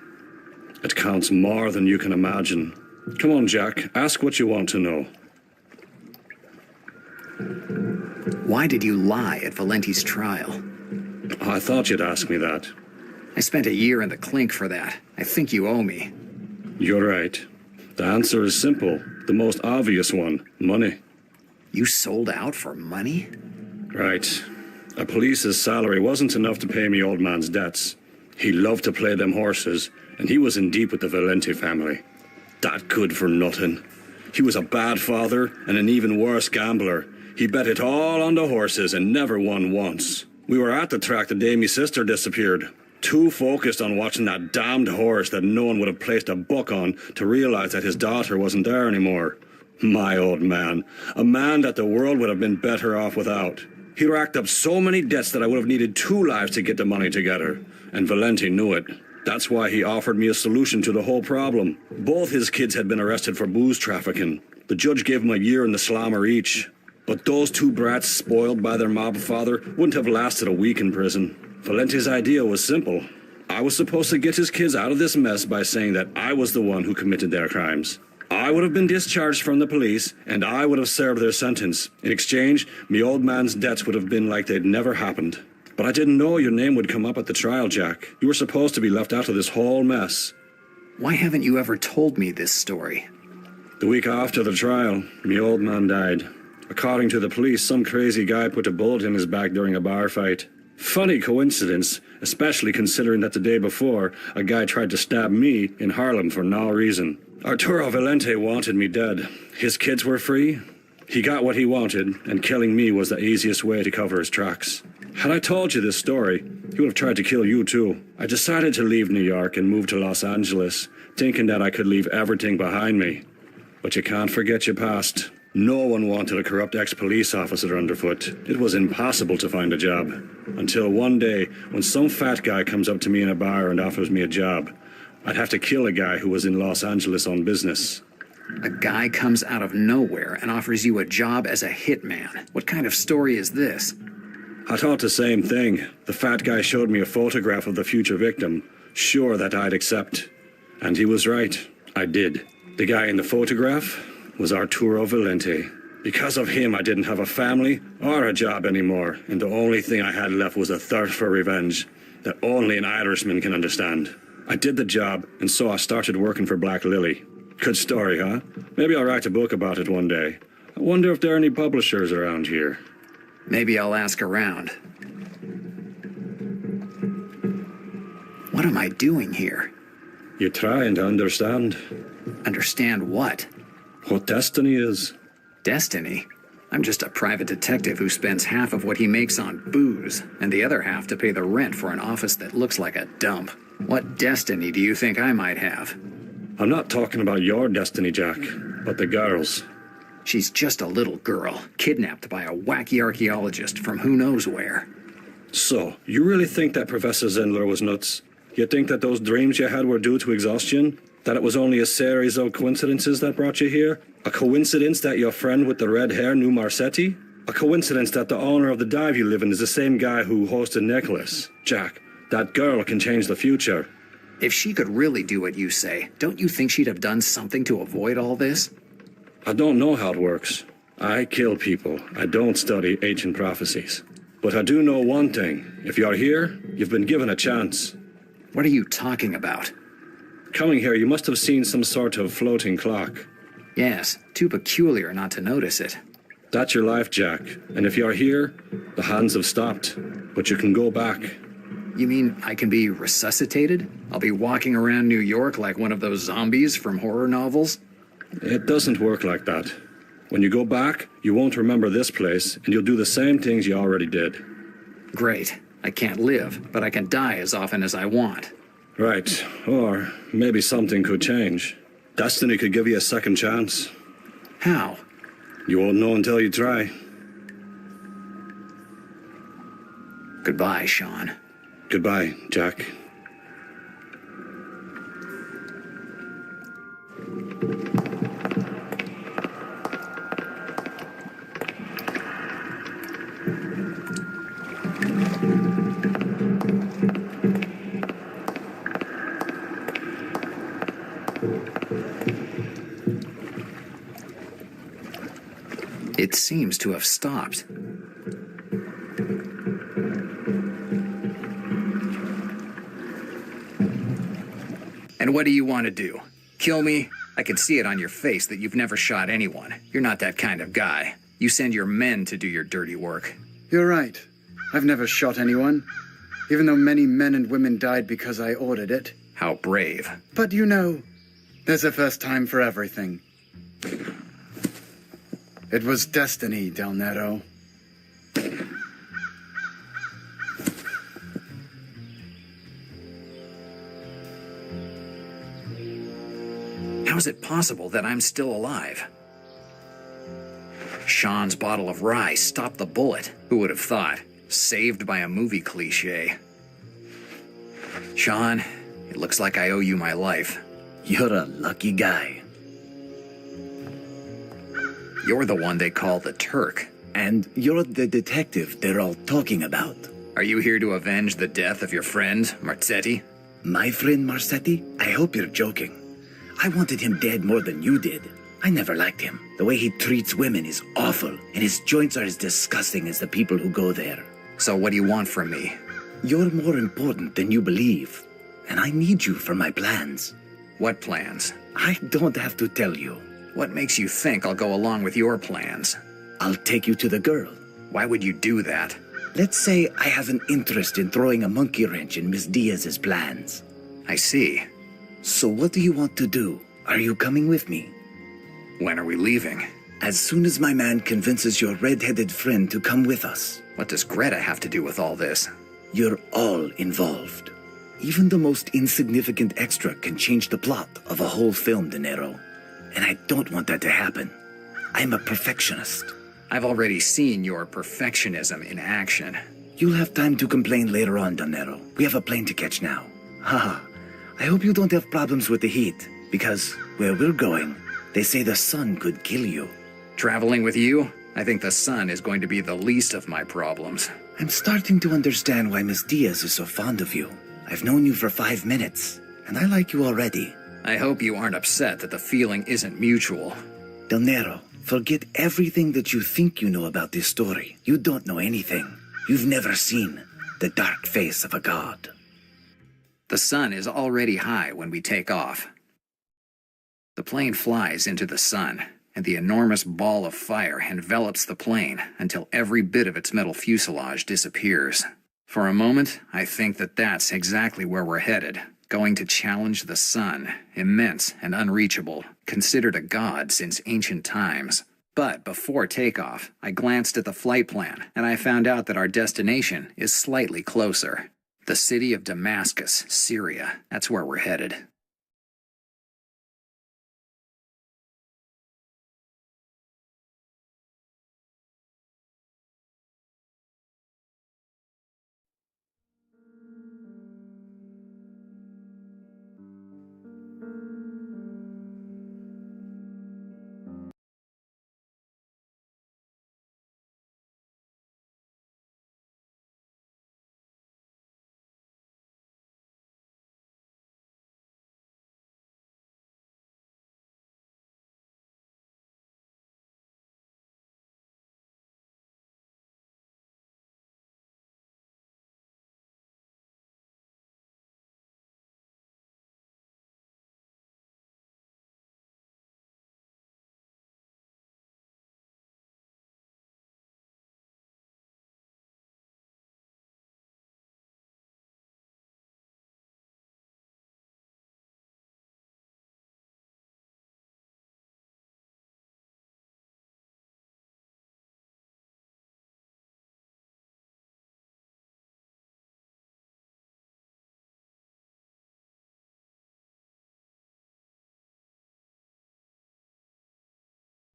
It counts more than you can imagine. Come on, Jack, ask what you want to know. Why did you lie at Valenti's trial? I thought you'd ask me that. I spent a year in the clink for that. I think you owe me. You're right. The answer is simple. The most obvious one. Money. You sold out for money? Right. A police's salary wasn't enough to pay me old man's debts. He loved to play them horses, and he was in deep with the Valenti family. That good for nothing. He was a bad father and an even worse gambler. He bet it all on the horses and never won once. We were at the track the day my sister disappeared. Too focused on watching that damned horse that no one would have placed a buck on to realize that his daughter wasn't there anymore. My old man. A man that the world would have been better off without. He racked up so many debts that I would have needed 2 lives to get the money together. And Valenti knew it. That's why he offered me a solution to the whole problem. Both his kids had been arrested for booze trafficking. The judge gave them a year in the slammer each. But those 2 brats, spoiled by their mob father, wouldn't have lasted a week in prison. Valenti's idea was simple. I was supposed to get his kids out of this mess by saying that I was the one who committed their crimes. I would have been discharged from the police, and I would have served their sentence. In exchange, me old man's debts would have been like they'd never happened. But I didn't know your name would come up at the trial, Jack. You were supposed to be left out of this whole mess. Why haven't you ever told me this story? The week after the trial, me old man died. According to the police, some crazy guy put a bullet in his back during a bar fight. Funny coincidence, especially considering that the day before, a guy tried to stab me in Harlem for no reason. Arturo Valente wanted me dead. His kids were free. He got what he wanted, and killing me was the easiest way to cover his tracks. Had I told you this story, he would have tried to kill you too. I decided to leave New York and move to Los Angeles, thinking that I could leave everything behind me. But you can't forget your past. No one wanted a corrupt ex-police officer underfoot. It was impossible to find a job. Until one day, when some fat guy comes up to me in a bar and offers me a job, I'd have to kill a guy who was in Los Angeles on business. A guy comes out of nowhere and offers you a job as a hitman. What kind of story is this? I thought the same thing. The fat guy showed me a photograph of the future victim, sure that I'd accept. And he was right. I did. The guy in the photograph was Arturo Valente. Because of him, I didn't have a family or a job anymore, and the only thing I had left was a thirst for revenge that only an Irishman can understand. I did the job, and so I started working for Black Lily. Good story, huh? Maybe I'll write a book about it one day. I wonder if there are any publishers around here. Maybe I'll ask around. What am I doing here? You're trying to understand. Understand what? What destiny is. Destiny? I'm just a private detective who spends half of what he makes on booze, and the other half to pay the rent for an office that looks like a dump. What destiny do you think I might have? I'm not talking about your destiny, Jack, but the girl's. She's just a little girl, kidnapped by a wacky archaeologist from who knows where. So, you really think that Professor Zindler was nuts? You think that those dreams you had were due to exhaustion? That it was only a series of coincidences that brought you here? A coincidence that your friend with the red hair knew Marsetti? A coincidence that the owner of the dive you live in is the same guy who hosted Nicholas? Jack, that girl can change the future. If she could really do what you say, don't you think she'd have done something to avoid all this? I don't know how it works. I kill people. I don't study ancient prophecies. But I do know one thing. If you're here, you've been given a chance. What are you talking about? Coming here, you must have seen some sort of floating clock. Yes, too peculiar not to notice it. That's your life, Jack. And if you're here, the hands have stopped. But you can go back. You mean I can be resuscitated? I'll be walking around New York like one of those zombies from horror novels? It doesn't work like that. When you go back, you won't remember this place, and you'll do the same things you already did. Great. I can't live, but I can die as often as I want. Right. Or maybe something could change. Destiny could give you a second chance. How? You won't know until you try. Goodbye, Sean. Goodbye, Jack. It seems to have stopped. And what do you want to do? Kill me? I can see it on your face that you've never shot anyone. You're not that kind of guy. You send your men to do your dirty work. You're right. I've never shot anyone, even though many men and women died because I ordered it. How brave. But you know, there's a first time for everything. It was destiny, Del Nero. How is it possible that I'm still alive? Sean's bottle of rye stopped the bullet. Who would have thought? Saved by a movie cliche. Sean, it looks like I owe you my life. You're a lucky guy. You're the one they call the Turk. And you're the detective they're all talking about. Are you here to avenge the death of your friend, Marzetti? My friend Marzetti? I hope you're joking. I wanted him dead more than you did. I never liked him. The way he treats women is awful, and his joints are as disgusting as the people who go there. So what do you want from me? You're more important than you believe, and I need you for my plans. What plans? I don't have to tell you. What makes you think I'll go along with your plans? I'll take you to the girl. Why would you do that? Let's say I have an interest in throwing a monkey wrench in Miss Diaz's plans. I see. So what do you want to do? Are you coming with me? When are we leaving? As soon as my man convinces your red-headed friend to come with us. What does Greta have to do with all this? You're all involved. Even the most insignificant extra can change the plot of a whole film, De Niro. And I don't want that to happen. I'm a perfectionist. I've already seen your perfectionism in action. You'll have time to complain later on, De Niro. We have a plane to catch now. Haha. I hope you don't have problems with the heat, because where we're going, they say the sun could kill you. Traveling with you? I think the sun is going to be the least of my problems. I'm starting to understand why Miss Diaz is so fond of you. I've known you for 5 minutes, and I like you already. I hope you aren't upset that the feeling isn't mutual. Del Nero, forget everything that you think you know about this story. You don't know anything. You've never seen the dark face of a god. The sun is already high when we take off. The plane flies into the sun, and the enormous ball of fire envelops the plane until every bit of its metal fuselage disappears. For a moment, I think that that's exactly where we're headed. Going to challenge the sun, immense and unreachable, considered a god since ancient times. But before takeoff, I glanced at the flight plan, and I found out that our destination is slightly closer. The city of Damascus, Syria. That's where we're headed.